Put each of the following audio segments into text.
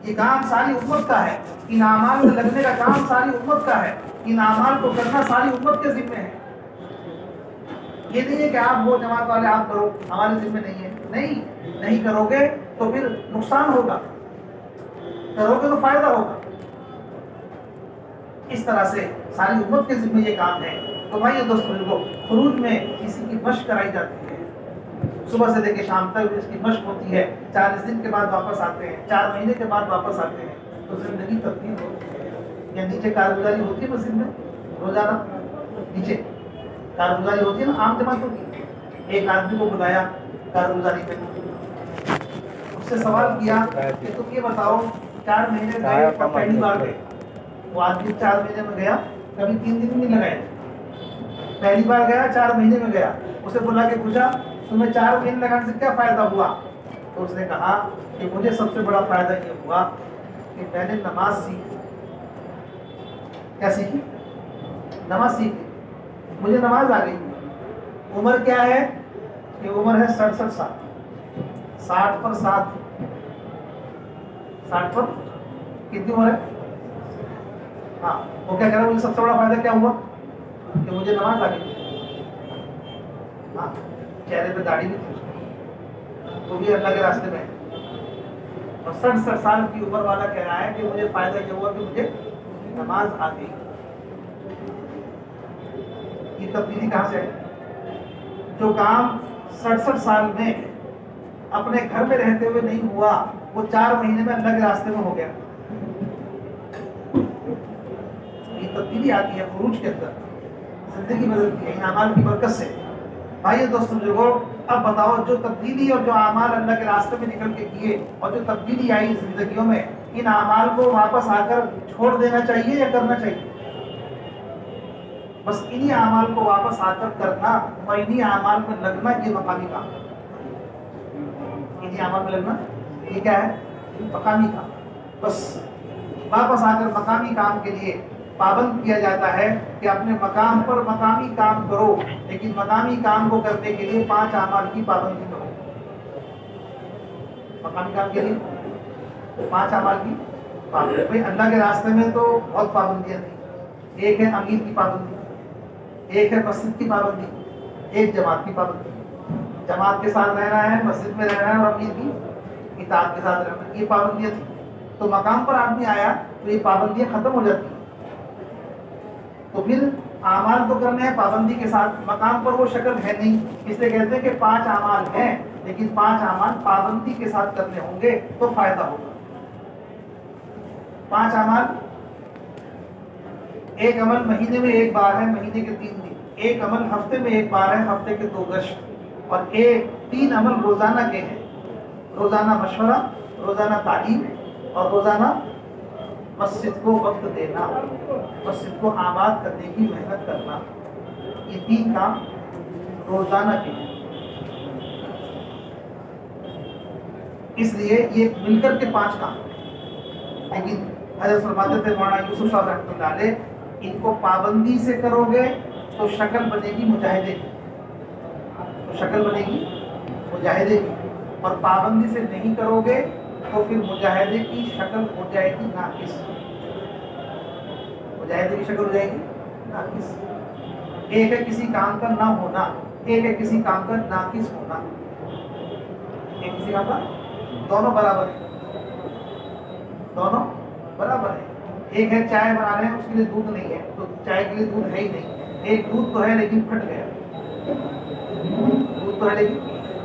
یہ کام ساری امت کا ہے، ان اعمال میں لگنے کا کام ساری امت کا ہے، ان اعمال کو کرنا ساری امت کے ذمہ ہے۔ یہ نہیں ہے کہ آپ وہ جماعت والے آپ کرو، ہمارے ذمہ نہیں ہے۔ نہیں کرو گے تو پھر نقصان ہوگا، کرو گے تو فائدہ ہوگا۔ اس طرح سے ساری امت کے ذمہ یہ کام ہے۔ تو بھائی دوستوں کو خروج میں کسی کی مشق کرائی جاتی ہے، صبح سے لے کے شام تک اس کی مشق ہوتی ہے، 40 دن کے بعد واپس آتے ہیں، 4 مہینے کے بعد واپس آتے ہیں، تو زندگی تبدیل ہوتی ہے۔ یا نیچے کارگزاری ہوتی ہے مسجد میں روزانہ، نیچے کارگزاری ہوتی ہے نا عام جماعتوں کی۔ ایک آدمی کو بلایا کارگزاری پہ، اس سے سوال کیا کہ تم یہ بتاؤ 4 مہینے گئے اور پہلی بار گئے۔ وہ آدمی 4 مہینے میں گیا، کبھی 3 دن نہیں لگائے، پہلی بار گیا 4 مہینے میں گیا۔ اسے بلا کے پوچھا تمہیں 4 مہینے لگانے سے کیا فائدہ ہوا؟ تو اس نے کہا کہ مجھے سب سے بڑا فائدہ یہ ہوا کہ میں نے نماز سیکھی۔ کیا سیکھی؟ نماز سیکھی، مجھے نماز آ گئی۔ عمر کیا ہے؟ کہ عمر ہے 67 سال، 60 پر 7، 60 پر کتنی عمر ہے؟ ہاں، وہ کیا کہہ رہا ہے؟ مجھے سب سے بڑا فائدہ کیا ہوا کہ مجھے نماز آ گئی۔ ہاں، چہرے پہ داڑھی بھی تھی، وہ بھی اللہ کے راستے میں ہے، اور 67 سال کی عمر والا کہہ رہا ہے کہ مجھے فائدہ یہ ہوا کہ مجھے نماز آ گئی۔ یہ تبدیلی کہاں سے ہے؟ جو کام 67 سال میں اپنے گھر میں رہتے ہوئے نہیں ہوا، وہ 4 مہینے میں اللہ کے راستے میں ہو گیا۔ یہ تبدیلی آتی ہے خروج کے اندر، زندگی بدلتی ہے ان اعمال کی برکت سے۔ بھائی دوستوں بزرگوں، اب بتاؤ جو تبدیلی اور جو اعمال اللہ کے راستے میں نکل کے کیے اور جو تبدیلی آئی زندگیوں میں، ان اعمال کو واپس آ کر چھوڑ دینا چاہیے یا کرنا چاہیے؟ بس انہی اعمال کو واپس آ کر کرنا اور انہی اعمال میں لگنا، یہ مقامی کام ہے۔ انہی اعمال میں لگنا یہ کیا ہے؟ مقامی کام۔ بس واپس آ کر مقامی کام کے لیے پابند کیا جاتا ہے کہ اپنے مقام پر مقامی کام کرو، لیکن مقامی کام کو کرنے کے لیے 5 اعمال کی پابندی کرو۔ مقامی کام کے لیے 5 اعمال کی پابندی۔ بھائی اللہ کے راستے میں تو بہت پابندیاں تھیں۔ ایک ہے امیر کی پابندی، ایک ہے مسجد کی پابندی، ایک جماعت کی پابندی۔ جماعت کے ساتھ رہنا ہے، مسجد میں رہنا ہے، اور امیر کی اطاعت کے ساتھ رہنا ہے، یہ پابندیاں تھیں۔ تو مقام پر آدمی آیا تو یہ پابندیاں ختم ہو جاتی ہیں، تو پھر اعمال تو کرنے ہیں پابندی کے ساتھ، مقام پر وہ شکل ہے نہیں، اس لیے کہتے ہیں کہ 5 اعمال ہیں، لیکن 5 اعمال پابندی کے ساتھ کرنے ہوں گے تو فائدہ ہوگا۔ 5 اعمال، ایک عمل مہینے میں ایک بار ہے، مہینے کے 3 دن، ایک عمل ہفتے میں ایک بار ہے، ہفتے کے 2 گشت، اور 3 عمل روزانہ کے ہیں، روزانہ مشورہ، روزانہ تعلیم، اور روزانہ مسجد کو وقت دینا، مسجد کو آباد کرنے کی محنت کرنا۔ یہ 3 کام روزانہ کے ہیں، اس لیے یہ مل کر کے 5 کام ہیں۔ لیکن حضرت فرماتے تھے مولانا یوسف صاحب رحمۃ اللہ علیہ، ان کو پابندی سے کرو گے تو شکل بنے گی مجاہدے کی، تو شکل بنے گی مجاہدے کی، اور پابندی سے نہیں کرو گے تو پھر مجاہدے کی شکل ہو جائے گی ناقص، مجاہدے کی شکل ہو جائے گی ناقص۔ ایک ہے کسی کام کا نہ ہونا، ایک ہے کسی کام کا ناقص ہونا، ایک کسی کام کا، دونوں برابر ہیں، دونوں برابر ہیں۔ ایک ہے چائے بنا رہے ہیں، اس کے لیے دودھ نہیں ہے تو چائے کے لیے دودھ ہے ہی نہیں، ایک دودھ تو ہے لیکن پھٹ گیا، دودھ تو ہے لیکن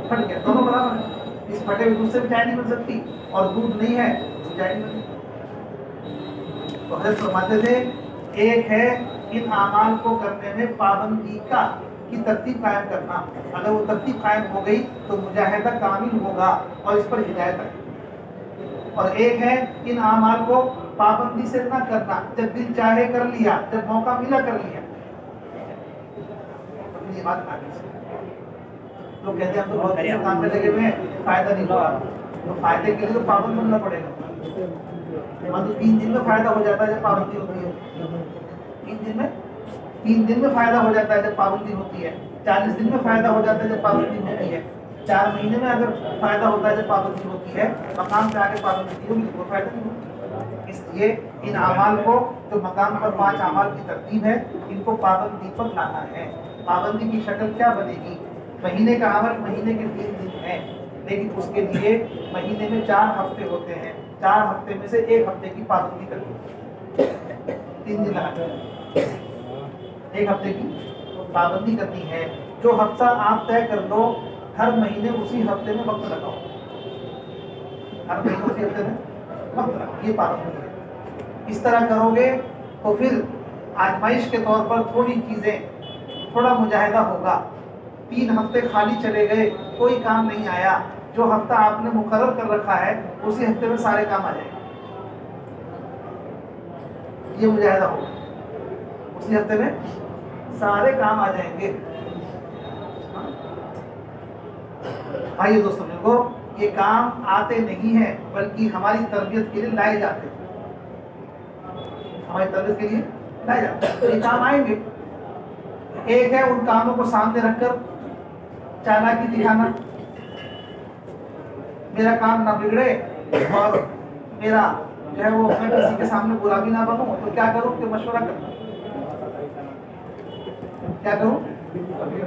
پھٹ گیا، دونوں برابر ہیں۔ اس پھٹے ہوئے دودھ سے بھی چائے نہیں بن سکتی، اور دودھ نہیں ہے تو چائے نہیں بن سکتی۔ تو حضرت فرماتے تھے ایک ہے ان اعمال کو کرنے میں پابندی کی ترتیب قائم کرنا، اگر وہ ترتیب قائم ہو گئی تو مجاہدہ کامل ہوگا اور اس پر ہدایت آئے گی۔ اور ایک ہے ان اعمال کو پابندی سے نہ کرنا، جب دل چاہے کر لیا، جب موقع ملا کر لیا، تو یہ بات آگے سے لوگ کہتے ہیں ہم تو بہت اچھے کام میں لگے ہوئے ہیں، فائدہ نہیں ہوا، تو فائدے کے لیے تو پابند بننا پڑے گا۔ تو 3 دن میں فائدہ ہو جاتا ہے جب پابندی ہوتی ہے، 3 دن میں فائدہ ہو جاتا ہے جب پابندی ہوتی ہے، 40 دن میں فائدہ ہو جاتا ہے جب پابندی ہوتی ہے۔ 4 مہینے میں اگر فائدہ ہوتا ہے جب پابندی ہوتی ہے، مقام پہ آگے پابندی نہیں ہوگی تو کوئی فائدہ نہیں ہوگا۔ اس لیے ان اعمال کو جو مقام پر 5 اعمال کی ترتیب ہے، ان کو پابندی پر لانا ہے۔ پابندی کی شکل کیا بنے گی؟ مہینے کا عمل مہینے کے 3 دن ہے، لیکن اس کے لیے مہینے میں 4 ہفتے ہوتے ہیں، 4 ہفتے میں سے 1 ہفتے کی پابندی کرنی ہے، 3 دن لگاتے ہیں، 1 ہفتے کی پابندی کرنی ہے۔ جو ہفتہ آپ طے کر لو، ہر مہینے اسی ہفتے میں وقت لگاؤ، ہر مہینے اسی ہفتے میں وقت لگاؤ، یہ پابندی ہے۔ اس طرح کرو گے تو پھر آزمائش کے طور پر تھوڑی چیزیں، تھوڑا مجاہدہ ہوگا۔ 3 ہفتے خالی چلے گئے، کوئی کام نہیں آیا، جو ہفتہ آپ نے مقرر کر رکھا ہے اسی ہفتے میں سارے کام آ جائیں گے، یہ مجاہدہ ہوگا، اسی ہفتے میں سارے کام آ جائیں گے۔ بھائی دوستوں کو یہ کام آتے نہیں ہیں، بلکہ ہماری تربیت کے لیے لائے جاتے ہیں، ہماری تربیت کے لیے لائے جاتے ہیں، تو یہ کام آئیں گے۔ ایک ہے ان کاموں کو سامنے رکھ کر چالاکی دکھانا، میرا کام نہ بگڑے اور میرا جو ہے وہ میں کسی کے سامنے برا بھی نہ بنوں، تو کیا کروں کہ مشورہ کرنا، کیا کروں؟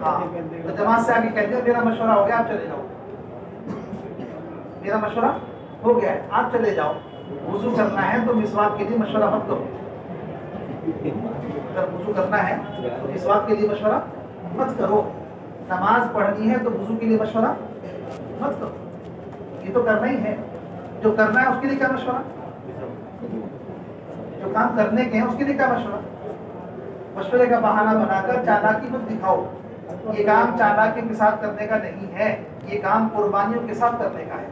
ہاں، تو جماعت سے آگے کہتے ہیں میرا مشورہ ہو گیا، آپ چلے جاؤ، میرا مشورہ ہو گیا ہے، آپ چلے جاؤ۔ وضو کرنا ہے تو مسواک کے لیے مشورہ مت کرو، اگر وضو کرنا ہے تو مسواک کے لیے مشورہ مت کرو۔ نماز پڑھنی ہے تو وضو کے لیے مشورہ مت کرو، یہ تو کرنا ہی ہے، جو کرنا ہے اس کے لیے کیا مشورہ، جو کام کرنے کے ہیں اس کے لیے کیا مشورہ۔ مشورے کا بہانہ بنا کر چالاکی مت دکھاؤ، یہ کام چالاکی کے ساتھ کرنے کا نہیں ہے، یہ کام قربانیوں کے ساتھ کرنے کا ہے۔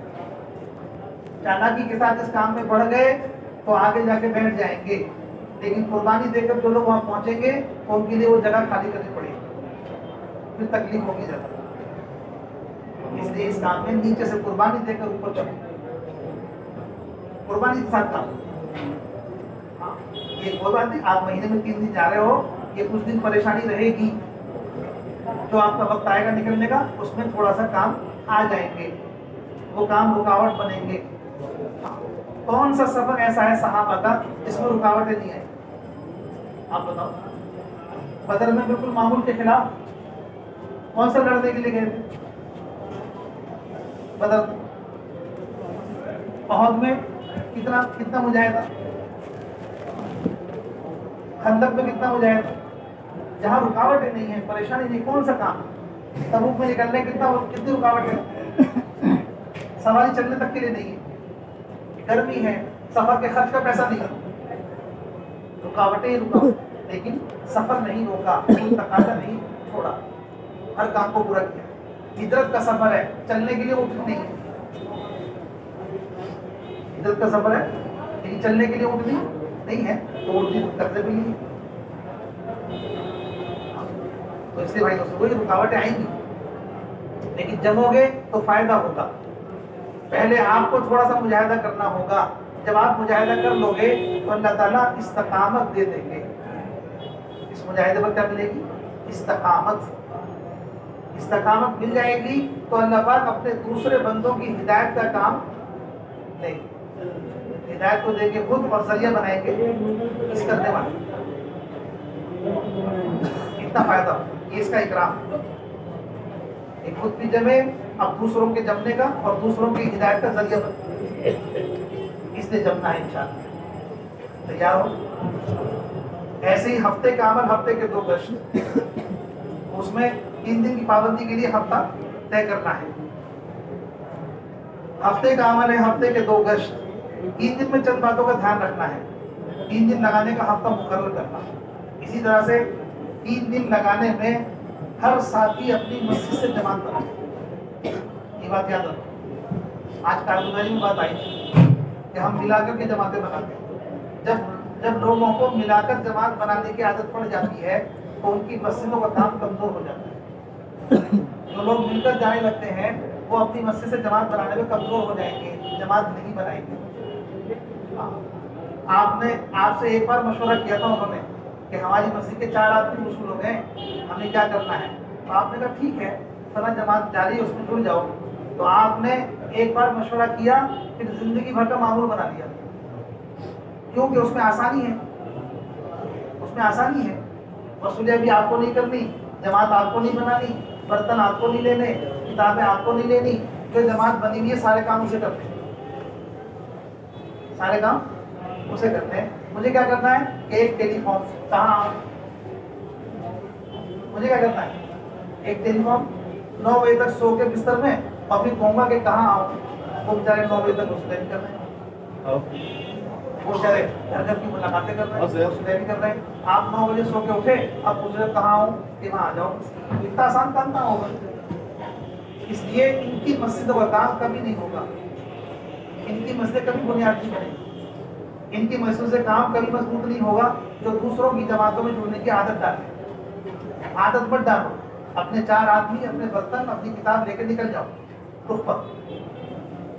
چالاکی کے ساتھ اس کام میں بڑھ گئے تو آگے جا کے بیٹھ جائیں گے، لیکن قربانی دے کر جو لوگ وہاں پہنچیں گے ان کے لیے وہ جگہ خالی کرنی پڑے گی، پھر تکلیف ہوگی زیادہ۔ اس لیے اس کام میں نیچے سے قربانی دے کر اوپر چڑھو، قربانی کے ساتھ کام۔ ہاں، یہ کوئی بات نہیں، آپ مہینے میں 3 دن جا رہے ہو، یہ کچھ دن پریشانی رہے گی، جو آپ کا وقت آئے گا نکلنے کا اس میں تھوڑا سا کام آ جائیں گے، وہ کام رکاوٹ بنیں گے۔ کون سا سفر ایسا ہے صحابہ کا جس میں رکاوٹیں نہیں آئی؟ آپ بتاؤ۔ بدر میں بالکل معمول کے خلاف کون سا لڑنے کے لیے گئے تھے؟ بدر۔ احد میں کتنا مجاہدہ، خندق میں کتنا مجاہدہ، جہاں رکاوٹیں نہیں ہیں، پریشانی نہیں، کون سا کام؟ تبوک میں نکلنے کتنی رکاوٹیں، سواری چلنے تک کے لیے نہیں ہے، گرمی ہے، سفر کے خرچ کا پیسہ نہیں ہے، رکاوٹیں ہی رکاوٹ، لیکن سفر نہیں روکا، کوئی تقاضا نہیں چھوڑا، ہر کام کو پورا کیا۔ ہجرت کا سفر ہے، چلنے کے لیے اونٹ نہیں ہے، ہجرت کا سفر ہے لیکن چلنے کے لیے اونٹ نہیں ہے، تو اونٹ قبضے بھی نہیں ہے۔ تو اس لیے بھائی دوستوں کوئی رکاوٹیں آئیں گی، لیکن جمو گے تو فائدہ ہوگا۔ پہلے آپ کو تھوڑا سا مجاہدہ کرنا ہوگا، جب آپ مجاہدہ کر لو گے تو اللہ تعالیٰ استقامت دے دیں گے۔ اس مجاہدے پر کیا ملے گی؟ استقامت مل جائے گی تو اللہ پاک اپنے دوسرے بندوں کی ہدایت کا کام لیں گے، ہدایت کو دے کے خود اور ذریعہ بنائیں گے اس کرنے والے۔ اتنا فائدہ ہو، یہ اس کا اکرام، ایک خود بھی جمے، اب دوسروں کے جمنے کا اور دوسروں کی ہدایت کا ذریعہ بنے، اس لیے جمنا ہے انشاءاللہ۔ تیار ہو؟ ایسے ہی ہفتے کا عمل، ہفتے کے 2 گشت، اس میں 3 دن کی پابندی کے لیے ہفتہ طے کرنا ہے۔ ہفتے کا عمل ہے ہفتے کے 2 گشت، 3 دن میں چند باتوں کا دھیان رکھنا ہے، 3 دن لگانے کا ہفتہ مقرر کرنا۔ اسی طرح سے 3 دن لگانے میں ہر ساتھی اپنی مسجد سے جماعت بنائے، یہ بات یاد رکھو۔ آج کارگزاری میں بات آئی کہ ہم ملا کر کے جماعتیں بناتے ہیں، جب لوگوں کو ملا کر جماعت بنانے کی عادت پڑ جاتی ہے تو ان کی مسجدوں کا کام کمزور ہو جاتا ہے۔ جو لوگ مل کر جانے لگتے ہیں وہ اپنی مسجد سے جماعت بنانے میں کمزور ہو جائیں گے، جماعت نہیں بنائیں گے۔ آپ سے ایک بار مشورہ کیا تھا انہوں نے کہ ہماری مسجد کے 4 آدمی وصول ہو گئے، ہمیں کیا کرنا ہے؟ تو آپ نے کہا ٹھیک ہے، فلاں جماعت جاری ہے اس میں جڑ جاؤ، تو آپ نے ایک بار مشورہ کیا پھر زندگی بھر کا معمول بنا دیا، کیونکہ اس میں آسانی ہے، اس میں آسانی ہے۔ وصولیت بھی آپ کو نہیں کرنی، جماعت آپ کو نہیں بنانی، برتن آپ کو نہیں لینے، کتابیں آپ کو نہیں لینی، جو جماعت بنی ہوئی ہے سارے کام اسے کرتے ہیں، سارے کام اسے کرتے ہیں۔ مجھے کیا کرنا ہے کہ ایک ٹیلی فون، کہاں آؤں؟ مجھے کیا کرنا ہے ایک ٹیلی فون، 9 بجے تک سو کے بستر میں، اور پھر کہوں گا کہ کہاں آؤں؟ وہ بیچارے 9 بجے تک وصولیت کر رہے ہیں، وہ بیچارے گھر گھر کی ملاقاتیں کر رہے ہیں، وصولیت کر رہے ہیں۔ آپ 9 بجے سو کے اٹھے، اب پوچھ رہے کہاں آؤں کہ وہاں آ جاؤ، اتنا آسان کام کہاں ہوگا؟ اس لیے ان کی مسجدوں کا کام کبھی نہیں ہوگا، ان کی مسجدیں کبھی بنیاد نہیں بنیں گی، ان کی مسجد سے کام کبھی مضبوط نہیں ہوگا جو دوسروں کی جماعتوں میں جڑنے کی عادت ڈالیں۔ عادت مت ڈالو، اپنے 4 آدمی، اپنے برتن، اپنی کتاب لے کے نکل جاؤ رخ پر،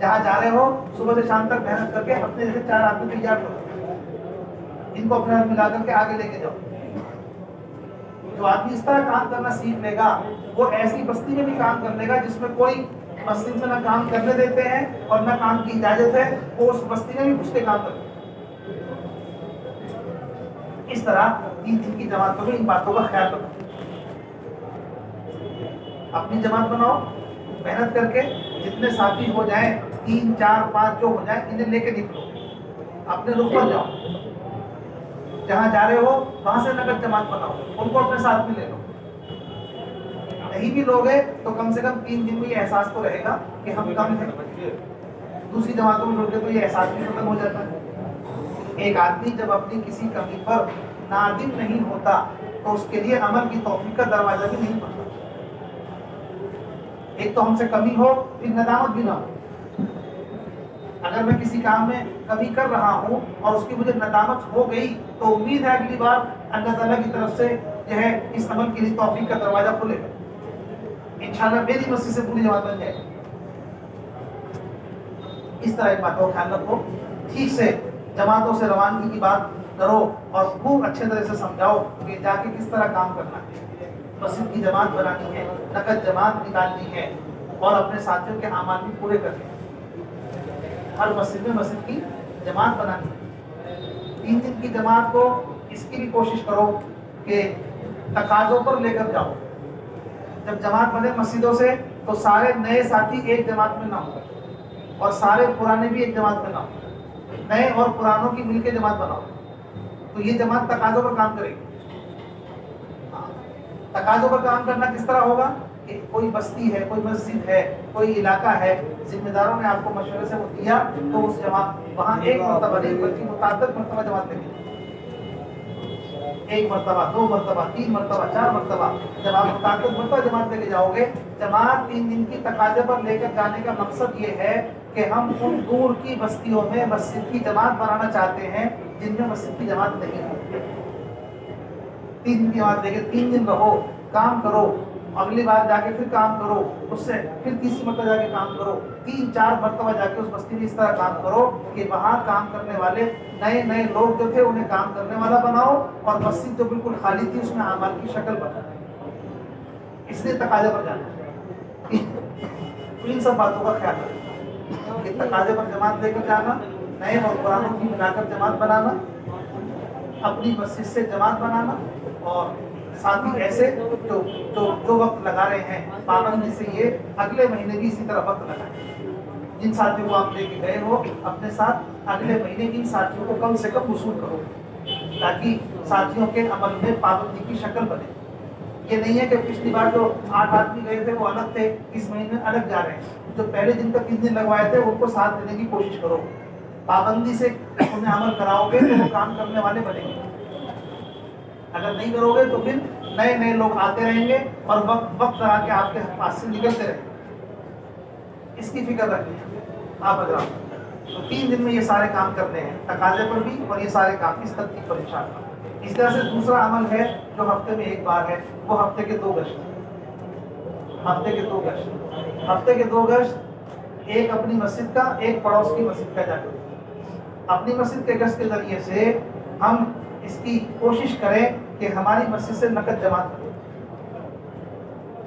جہاں جا رہے ہو صبح سے شام تک محنت کر کے اپنے جیسے 4 آدمی تیار کرو، ان کو اپنے ہاتھ ملا کر کے آگے لے کے جاؤ۔ جو آدمی اس طرح کام کرنا سیکھ لے گا وہ ایسی بستی میں بھی کام کر لے گا جس میں کوئی مسجد میں نہ کام کرنے دیتے ہیں اور نہ کام کی اجازت ہے، وہ اس بستی میں بھی گھس کے کام کرتے ہیں۔ اس طرح 3 دن کی جماعتوں میں ان باتوں کا خیال رکھو، اپنی جماعت بناؤ محنت کر کے، جتنے ساتھی ہو جائیں 3 4 5 جو ہو جائیں انہیں لے کے نکلو، اپنے رخ پر جاؤ، جہاں جا رہے ہو وہاں سے نقد جماعت بناؤ، ان کو اپنے ساتھ میں لے لو۔ نہیں بھی لوگ ہیں تو کم سے کم 3 دن میں یہ احساس تو رہے گا کہ ہم کم ہیں، دوسری جماعتوں میں جڑ کے تو یہ احساس بھی ختم ہو جاتا ہے۔ ایک آدمی جب اپنی کسی کمی پر نادم نہیں ہوتا تو اس کے لیے عمل کی توفیق کا دروازہ بھی نہیں بنتا۔ ایک تو ہم سے کمی ہو، پھر ندامت بھی نہ ہو۔ اگر میں کسی کام میں کمی کر رہا ہوں اور اس کی مجھے ندامت ہو گئی تو امید ہے اگلی بار اللہ تعالیٰ کی طرف سے جو ہے اس عمل کے لیے توفیق کا دروازہ کھلے گا، انشاءاللہ میری مسجد سے پوری جماعت بن جائے گی۔ اس طرح ایک بات کو خیال رکھو، ٹھیک سے جماعتوں سے روانگی کی بات کرو اور خوب اچھے طرح سے سمجھاؤ کہ جا کے کس طرح کام کرنا ہے، مسجد کی جماعت بنانی ہے، نقد جماعت نکالنی ہے اور اپنے ساتھیوں کے اعمال بھی پورے کرنے ہیں۔ ہر مسجد میں مسجد کی جماعت بنانی ہے۔ 3 دن کی جماعت کو اس کی بھی کوشش کرو کہ تقاضوں پر لے کر جاؤ۔ جب جماعت بنے مسجدوں سے تو سارے نئے ساتھی ایک جماعت میں نہ ہوں اور سارے پرانے بھی ایک جماعت میں نہ ہوں، نئے اور پرانوں کی مل کے جماعت بناؤ، تو یہ جماعت تقاضوں پر کام کرے گی۔ تقاضوں پر کام کرنا کس طرح ہوگا کہ کوئی بستی ہے، کوئی مسجد ہے، کوئی علاقہ ہے، ذمہ داروں نے آپ کو مشورے سے وہ دیا تو اس جماعت وہاں ایک مرتبہ نہیں بلکہ متعدد مرتبہ جماعت لے کے، 1 مرتبہ 2 مرتبہ 3 مرتبہ 4 مرتبہ، جب آپ متعدد مرتبہ جماعت لے کے جاؤ گے، جماعت 3 دن کی تقاضے پر لے کر جانے کا مقصد یہ ہے کہ ہم ان دور کی بستیوں میں مسجد کی جماعت بنانا چاہتے ہیں جن میں مسجد کی جماعت نہیں ہے۔ 3 دن کی جماعت لے کے 3 دن رہو، کام کرو، اگلی بار جا کے پھر کام کرو، اس سے پھر تیسری مرتبہ جا کے کام کرو، 3 4 مرتبہ جا کے اس بستی میں اس طرح کام کرو کہ وہاں کام کرنے والے نئے لوگ جو تھے انہیں کام کرنے والا بناؤ اور مسجد جو بالکل خالی تھی اس میں اعمال کی شکل بناؤ۔ اس لیے تقاضے پر جانا، تو ان سب باتوں کا خیال رکھنا کہ تقاضے پر جماعت لے کر جانا، نئے اور پرانوں کی ملا کر جماعت بنانا، اپنی مسجد سے جماعت بنانا، اور ساتھی ایسے جو وقت لگا رہے ہیں پابندی سے یہ اگلے مہینے بھی اسی طرح وقت لگائیں۔ جن ساتھیوں کو آپ لے کے گئے ہو اپنے ساتھ اگلے مہینے بھی ان ساتھیوں کو کم سے کم وصول کرو تاکہ ساتھیوں کے عمل میں پابندی کی شکل بنے۔ یہ نہیں ہے کہ پچھلی بار جو 8 آدمی گئے تھے وہ الگ تھے، اس مہینے الگ جا رہے ہیں، جو پہلے دن کا 3 دن لگوائے تھے ان کو ساتھ دینے کی کوشش کرو، پابندی سے انہیں عمل کراؤ گے تو وہ کام کرنے والے بنیں گے۔ اگر نہیں کرو گے تو پھر نئے لوگ آتے رہیں گے اور وقت آ کے آپ کے پاس سے نکلتے رہیں گے۔ اس کی فکر رکھیں آپ حضرات۔ تو 3 دن میں یہ سارے کام کرنے ہیں، تقاضے پر بھی اور یہ سارے کام اس ترتیب پر انشاءاللہ۔ اس طرح سے دوسرا عمل ہے جو ہفتے میں ایک بار ہے، وہ ہفتے کے 2 گشت۔ ہفتے کے 2 گشت، ہفتے کے 2 گشت، ایک اپنی مسجد کا، ایک پڑوس کی مسجد کا جا کر اپنی مسجد کے گشت کے ذریعے سے ہم اس کی کوشش کریں کہ ہماری مسجد سے نقد جماعت بنے،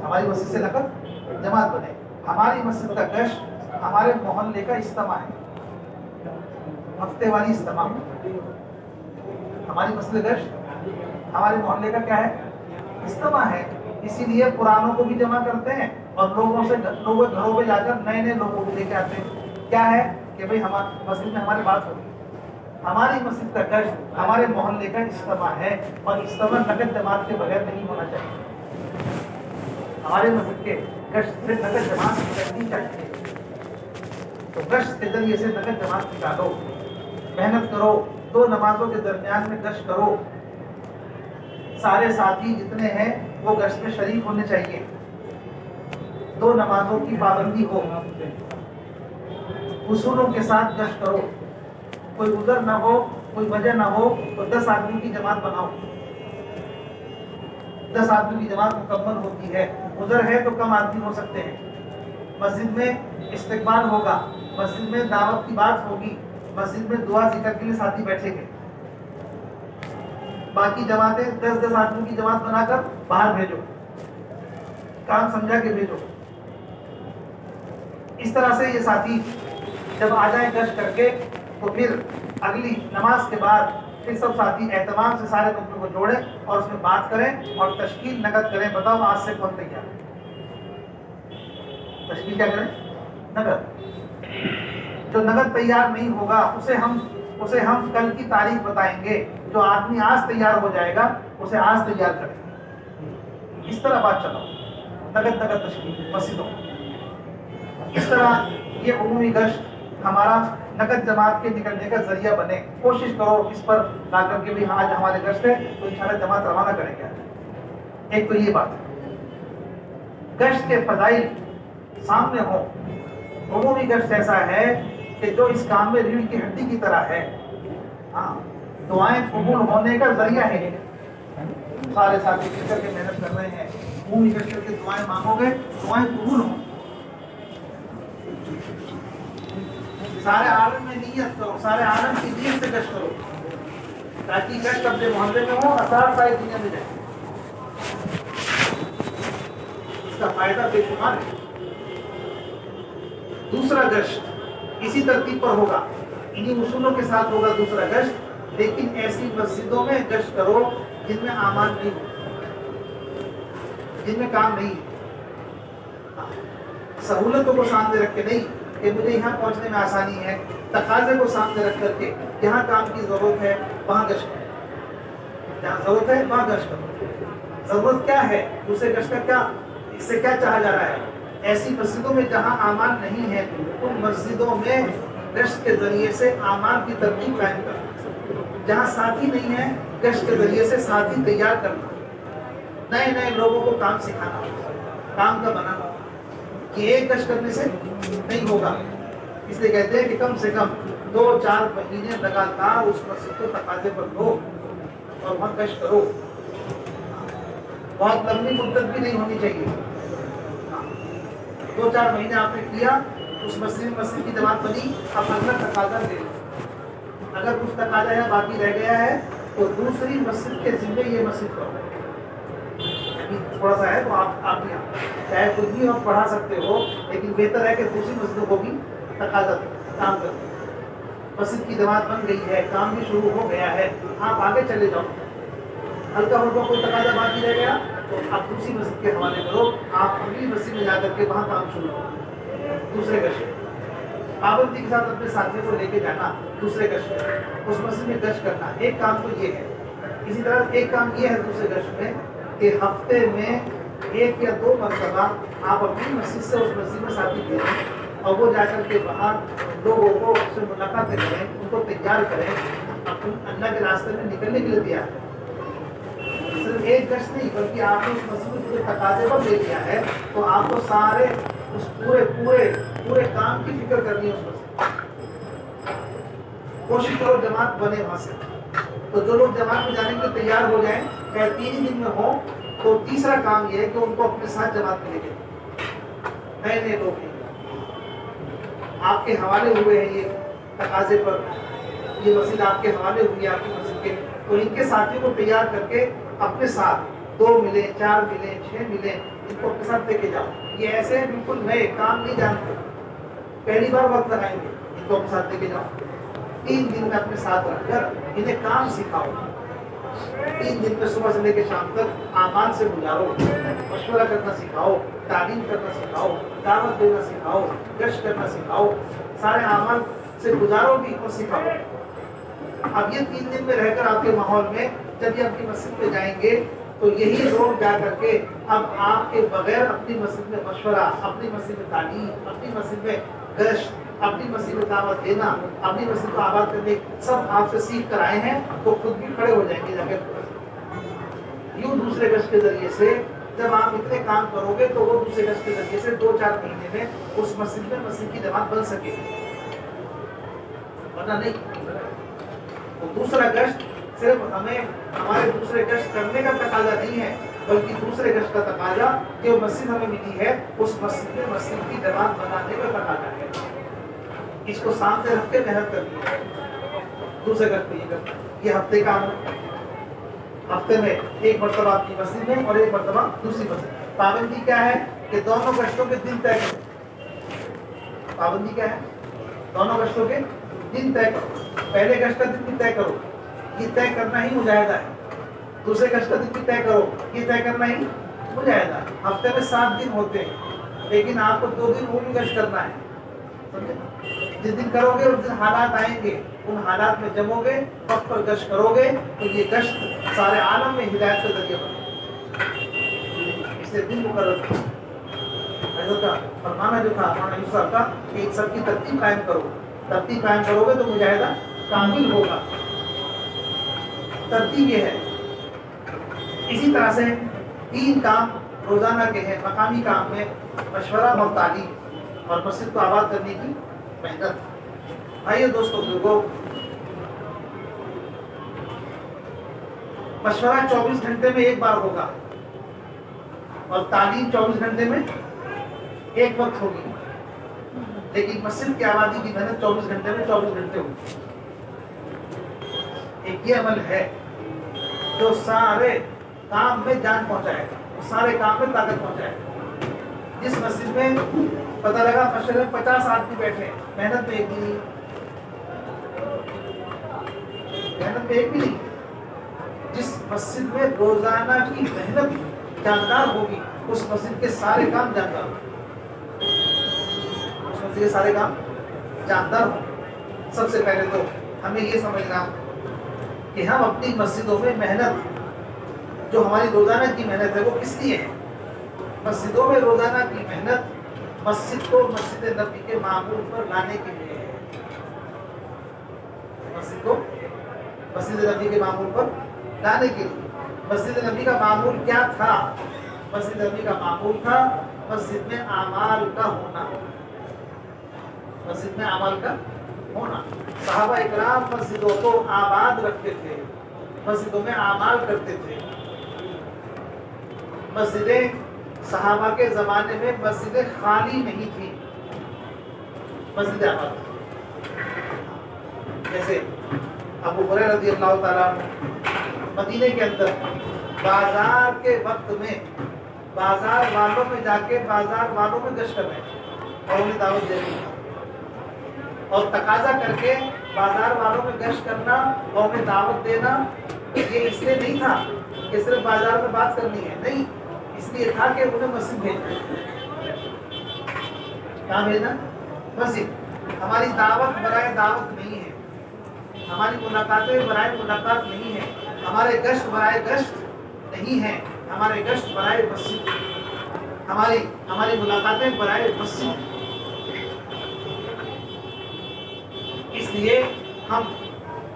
ہماری مسجد سے نقد جماعت بنے۔ ہماری مسجد کا گشت ہمارے محلے کا اجتماع ہے، ہفتے والی اجتماع۔ ہماری مسجد کا گشت ہمارے محلے کا کیا ہے؟ اجتماع ہے۔ اسی لیے پرانوں کو بھی جمع کرتے ہیں اور لوگوں گھروں پہ جا کر نئے لوگوں کو لے کے آتے ہیں۔ کیا ہے کہ بھئی ہماری مسجد میں ہماری بات ہوگی۔ ہماری مسجد کا گشت ہمارے محلے کا اجتماع ہے، اور اجتماع نقد جماعت کے بغیر نہیں ہونا چاہیے۔ ہمارے مسجد کے گشت سے نقد جماعت کرنی چاہیے۔ تو گشت کے ذریعے سے نقد جماعت نکالو، محنت کرو، 2 نمازوں کے درمیان میں گشت کرو۔ سارے ساتھی جتنے ہیں وہ گشت میں شریک ہونے چاہیے، 2 نمازوں کی پابندی ہو، اصولوں کے ساتھ گشت کرو۔ کوئی عذر نہ ہو، کوئی وجہ نہ ہو تو 10 آدمی کی جماعت بناؤ۔ 10 آدمی کی جماعت مکمل ہوتی ہے۔ عذر ہے تو کم آدمی ہو سکتے ہیں۔ مسجد میں استقبال ہوگا، مسجد میں دعوت کی بات ہوگی، مسجد میں دعا ذکر کے لیے ساتھی بیٹھیں گے۔ باقی جماعتیں 10 آدمی کی جماعت بنا کر باہر بھیجو، کام سمجھا کے بھیجو۔ اس طرح سے یہ ساتھی جب آ جائیں گشت کر کے تو پھر اگلی نماز کے بعد پھر سب ساتھی اہتمام سے سارے لوگوں کو جوڑیں اور اس میں بات کریں اور تشکیل نقد کریں۔ بتاؤ آج سے کون تیار ہے؟ تشکیل کیا کریں؟ نقد۔ جو نقد تیار نہیں ہوگا اسے ہم کل کی تاریخ بتائیں گے۔ جو آدمی آج تیار ہو جائے گا اسے آج تیار کریں گے۔ اس طرح بات چلاؤ، نقد تشکیل مسجدوں۔ اس طرح یہ عمومی گشت ہمارا نقد جماعت کے نکلنے کا ذریعہ بنے۔ کوشش کرو اس پر لا کر کے بھی آج ہمارے گشت ہے تو انشاءاللہ جماعت روانہ کریں گے۔ ایک تو یہ بات ہے، گشت کے فضائل سامنے ہوں۔ عمومی گشت ایسا ہے کہ جو اس کام میں ریڑھ کی ہڈی کی طرح ہے، دعائیں قبول ہونے کا ذریعہ ہے۔ سارے ساتھی مل کر کے محنت کر رہے ہیں، عمومی گشت کر کے دعائیں مانگو گے، دعائیں قبول ہوں۔ سارے عالم میں نیت کرو، سارے عالم کی نیت سے گشت کرو تاکہ گشت اپنے محلے میں ہو، اثار ساری دنیا میں جائے۔ اس کا فائدہ بے شمار ہے۔ دوسرا گشت اسی ترتیب پر ہوگا، انہی اصولوں کے ساتھ ہوگا دوسرا گشت، لیکن ایسی مسجدوں میں گشت کرو جن میں اعمال نہیں ہو، جن میں کام نہیں ہے۔ سہولتوں کو سامنے رکھ کے نہیں کہ مجھے یہاں پہنچنے میں آسانی ہے، تقاضے کو سامنے رکھ کر کے جہاں کام کی ضرورت ہے وہاں گشت کرو، جہاں ضرورت ہے وہاں گشت کرو۔ ضرورت کیا ہے؟ دوسرے گشت کا کیا، اس سے کیا چاہا جا رہا ہے؟ ایسی مسجدوں میں جہاں اعمال نہیں ہے ان مسجدوں میں گشت کے ذریعے سے اعمال کی ترتیب قائم کرنا۔ جہاں ساتھی نہیں ہے گشت کے ذریعے سے ساتھی تیار کرنا، نئے لوگوں کو کام سکھانا، کام کا بنانا۔ یہ ایک گشت کرنے سے نہیں ہوگا، اس لیے کہتے ہیں کہ کم سے کم 2-4 مہینے لگاتار اس مسجد کو تقاضے پر لو اور وہاں گشت کرو۔ بہت لمبی مدت بھی نہیں ہونی چاہیے۔ 2-4 مہینے آپ نے کیا، اس مسجد کی جماعت بنی، اب اگلا تقاضا لے لو۔ اگر کچھ تقاضا ہے باقی رہ گیا ہے تو دوسری مسجد کے ذمہ یہ مسجد کرو۔ تھوڑا سا ہے تو آپ بھی چاہے خود بھی آپ پڑھا سکتے ہو، لیکن بہتر ہے کہ دوسری مسجدوں کو بھی تقاضا دو، کام کرو۔ مسجد کی جماعت بن گئی ہے، کام بھی شروع ہو گیا ہے، آپ آگے چلے جاؤ۔ ہلکا پھلکا کوئی تقاضا باقی رہ گیا تو آپ دوسری مسجد کے حوالے کرو، آپ اگلی مسجد میں جا کر کے وہاں کام شروع کرو۔ دوسرے گشت پابندی کے ساتھ اپنے ساتھیوں کو لے کے جانا، دوسرے گشت میں اس مسجد میں گشت کرنا، ایک کام تو یہ ہے۔ اسی طرح ایک کام یہ ہے دوسرے گشت میں کہ ہفتے میں 1 یا 2 مرتبہ آپ اپنی مسجد سے اس مسجد میں ساتھی بھیجیں اور وہ جا کر کے باہر لوگوں کو اس سے ملاقاتیں کریں، ان کو تیار کریں، اللہ کے راستے میں نکلنے کے لیے تیار کریں۔ صرف ایک گشت نہیں بلکہ آپ نے اس مسجد میں جو تقاضے پر لے لیا ہے تو آپ کو سارے اس پورے کام کی فکر کرنی ہے اس مسجد۔ کوشش کرو جماعت بنے وہاں سے، تو جو لوگ جماعت میں جانے کے لیے تیار ہو جائیں، چاہے 3 دن میں ہوں، تو تیسرا کام یہ ہے کہ ان کو اپنے ساتھ جماعت میں لے کے نئے لوگ ہیں، آپ کے حوالے ہوئے ہیں، یہ تقاضے پر یہ مسجد آپ کے حوالے ہوئی ہے آپ کی مسجد کے، تو ان کے ساتھیوں کو تیار کر کے اپنے ساتھ 2 ملے 4 ملے 6 ملے ان کو اپنے ساتھ لے کے جاؤ. یہ ایسے بالکل نئے کام نہیں جانتے, پہلی بار وقت لگائیں گے, ان کو اپنے ساتھ لے کے جاؤ. 3 دن میں اپنے ساتھ رکھ کر انہیں کام سکھاؤ. 3 دن میں صبح سے لے کے شام تک اعمال سے گزارو, مشورہ کرنا سکھاؤ, تعلیم کرنا سکھاؤ, دعوت دینا سکھاؤ, گشت کرنا سکھاؤ, سارے اعمال سے گزارو بھی اور سکھاؤ. اب یہ 3 دن میں رہ کر آپ کے ماحول میں جب یہ اپنی مسجد پہ جائیں گے تو یہی لوگ جا کر کے اب آپ کے بغیر اپنی مسجد میں مشورہ, اپنی مسجد میں تعلیم, اپنی مسجد میں گشت, اپنی مسجد میں دعوت دینا, اپنی مسجد کو آباد کرنے سب آپ سے سیکھ کر آئے ہیں تو خود بھی کھڑے ہو جائیں گے جا کے. یوں دوسرے گشت کے ذریعے سے جب آپ اتنے کام کرو گے تو وہ دوسرے گشت کے ذریعے سے 2-4 مہینے میں اس مسجد میں مسجد کی جماعت بن سکے, ورنہ نہیں. تو دوسرا گشت صرف ہمیں ہمارے دوسرے گشت کرنے کا تقاضا نہیں ہے, بلکہ دوسرے گشت کا تقاضا جو مسجد ہمیں ملی ہے اس مسجد میں مسجد کی جماعت بنانے کا تقاضا ہے. اس کو سامنے رکھ کے محنت کرنی ہے. دوسرے گشت یہ ہفتے کا عمل, ہفتے میں 1 مرتبہ اپنی مسجد میں اور 1 مرتبہ دوسری مسجد. پابندی کیا ہے کہ دونوں گشتوں کے دن طے کرو. پابندی کیا ہے؟ دونوں گشتوں کے دن طے کرو. پہلے گشت کا دن بھی طے کرو, یہ طے کرنا ہی مجاہدہ ہے. دوسرے گشت کا دن بھی طے کرو, یہ طے کرنا ہی مجاہدہ ہے. ہفتے میں 7 دن ہوتے ہیں لیکن آپ کو 2 دن وہ بھی گشت کرنا ہے. سمجھے؟ جس دن کرو گے اس دن حالات آئیں گے, ان حالات میں جمو گے, وقت پر گشت کرو گے تو یہ گشت سارے عالم میں ہدایت کا ذریعہ بنے. اسے دن مقرر حضرت کا فرمانا جو تھا مولانا یوسف صاحب کا کہ ایک سب کی ترتیب قائم کرو. ترتیب قائم کرو گے تو مجاہدہ کامل ہوگا. ترتیب یہ ہے. اسی طرح سے 3 کام روزانہ کے ہیں مقامی کام میں, مشورہ اور تعلیم اور مسجد کو آباد کرنے کی محنت. بھائیو دوستو بزرگو, مشورہ 24 گھنٹے میں 1 بار ہوگا اور تعلیم 24 گھنٹے میں 1 وقت ہوگی, لیکن مسجد کی آبادی کی محنت 24 گھنٹے میں 24 گھنٹے ہوگی. ایک یہ عمل ہے جو سارے کام میں جان پہنچائے گا, سارے کام میں طاقت پہنچائے گا. جس مسجد میں پتہ لگا مشورے میں 50 آدمی بیٹھے ہیں, محنت میں ایک بھی نہیں, محنت میں ایک بھی نہیں. جس مسجد میں روزانہ کی محنت جاندار ہوگی اس مسجد کے سارے کام جاندار ہوں. اس مسجد کے سارے کام جاندار ہوں. سب سے پہلے تو ہمیں یہ سمجھنا کہ ہم اپنی مسجدوں میں محنت جو ہماری روزانہ کی محنت ہے وہ کس لیے ہے. مسجدوں میں روزانہ کی محنت مسجد کو مسجد نبی کے معمول پر لانے کے لیے ہے. مسجد کو مسجد نبی کے معمول پر لانے کے لیے. مسجد نبی کا معمول کیا تھا؟ مسجد نبی کا معمول تھا مسجد میں اعمال کا ہونا. مسجد میں اعمال کا ہونا. صحابہ اکرام مسجدوں کو آباد رکھتے تھے, مسجدوں میں اعمال کرتے تھے. مسجدیں صحابہ کے زمانے میں مسجدیں خالی نہیں تھیں, مسجد آباد. جیسے ابو ہریرہ رضی اللہ تعالیٰ مدینے کے اندر بازار کے وقت میں بازار والوں میں جا کے بازار والوں میں گشت کر رہے ہیں اور انہیں دعوت دے رہے ہیں, اور تقاضا کر کے بازار والوں میں گشت کرنا اور انہیں دعوت دینا یہ اس لیے نہیں تھا کہ صرف بازار میں بات کرنی ہے, نہیں, اس لیے تھا کہ انہیں مسجد بھیجنا. کہاں بھیجنا؟ مسجد. ہماری دعوت برائے دعوت نہیں ہے, ہماری ملاقاتیں برائے ملاقات نہیں ہے, ہمارے گشت برائے گشت نہیں ہے, ہمارے گشت برائے مسجد, ہماری ملاقاتیں برائے مسجد. اس لیے ہم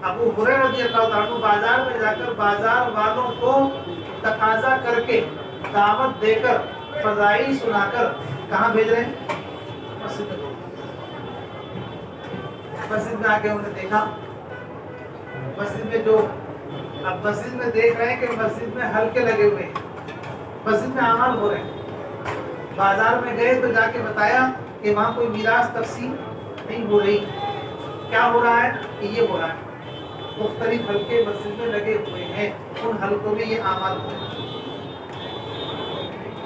ابو ہریرہ رضی اللہ تعالیٰ عنہ بازار میں جا کر بازار والوں کو تقاضا کر کے دعوت دے کر فضائل سنا کر کہاں بھیج رہے ہیں؟ مسجد میں. مسجد میں آ کے انہوں نے دیکھا, مسجد میں جو اب مسجد میں دیکھ رہے ہیں کہ مسجد میں حلقے لگے ہوئے ہیں, مسجد میں اعمال ہو رہے ہیں. بازار میں گئے تو جا کے بتایا کہ وہاں کوئی میراث تقسیم نہیں ہو رہی. کیا ہو رہا ہے کہ یہ ہو رہا ہے, مختلف حلقے مسجد میں لگے ہوئے ہیں, ان حلقوں میں یہ اعمال ہو رہے ہیں.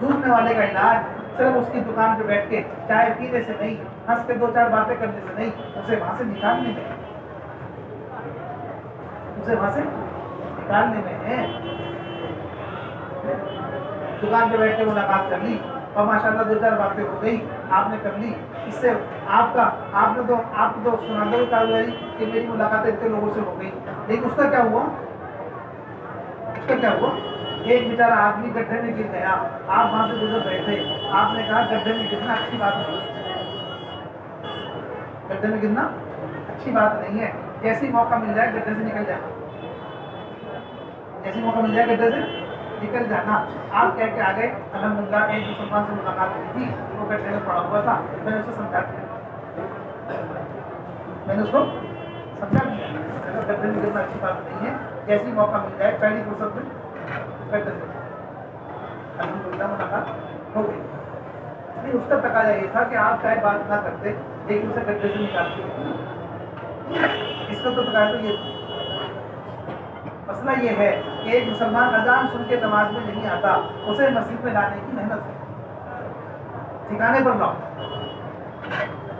ڈوبنے والے کا علاج صرف اس کی دکان پہ بیٹھ کے چائے پینے سے نہیں، ہنس کے 2-4 باتیں کرنے سے نہیں، اسے وہاں سے نکالنے میں، اسے وہاں سے نکالنے میں ہے۔ دکان پہ بیٹھ کے ملاقات کر لی اور ماشاءاللہ 2-4 باتیں ہو گئی، آپ نے کر لی، اس سے آپ نے تو سنا دو کاروباری کہ میری ملاقاتیں اتنے لوگوں سے ہو گئی، لیکن اس کا کیا ہوا؟ اس کا کیا ہوا؟ ایک بیچارہ آدمی گڈھے میں گر گیا، آپ وہاں سے گزر رہے تھے، آپ نے کہا گڈھے میں گرنا اچھی بات نہیں ہے، گڈھے میں گرنا اچھی بات نہیں ہے، جیسی موقع مل جائے گڈھے سے نکل جانا، جیسی موقع مل جائے گڈھے سے نکل جانا۔ آپ کہہ کے آگے الحمدللہ ایک مسلمان سے ملاقات ہوئی تھی، وہ گڈھے میں پڑا ہوا تھا، میں نے اسے سمجھا دیا، میں نے اس کو سمجھا دیا، گڈھے میں گرنا اچھی بات نہیں ہے، جیسی موقع مل جائے پہلی فرصت میں گڈھے سے الحمدللہ ملاقات ہو گئی۔ نہیں، اس کا تقاضا یہ تھا کہ آپ چاہے بات نہ کرتے لیکن اسے گڈھے سے نکالتے، اس کا تو تقاضا یہ تھا۔ مسئلہ یہ ہے کہ ایک مسلمان اذان سن کے نماز میں نہیں آتا، اسے مسجد میں لانے کی محنت ہے، ٹھکانے پر لاؤ،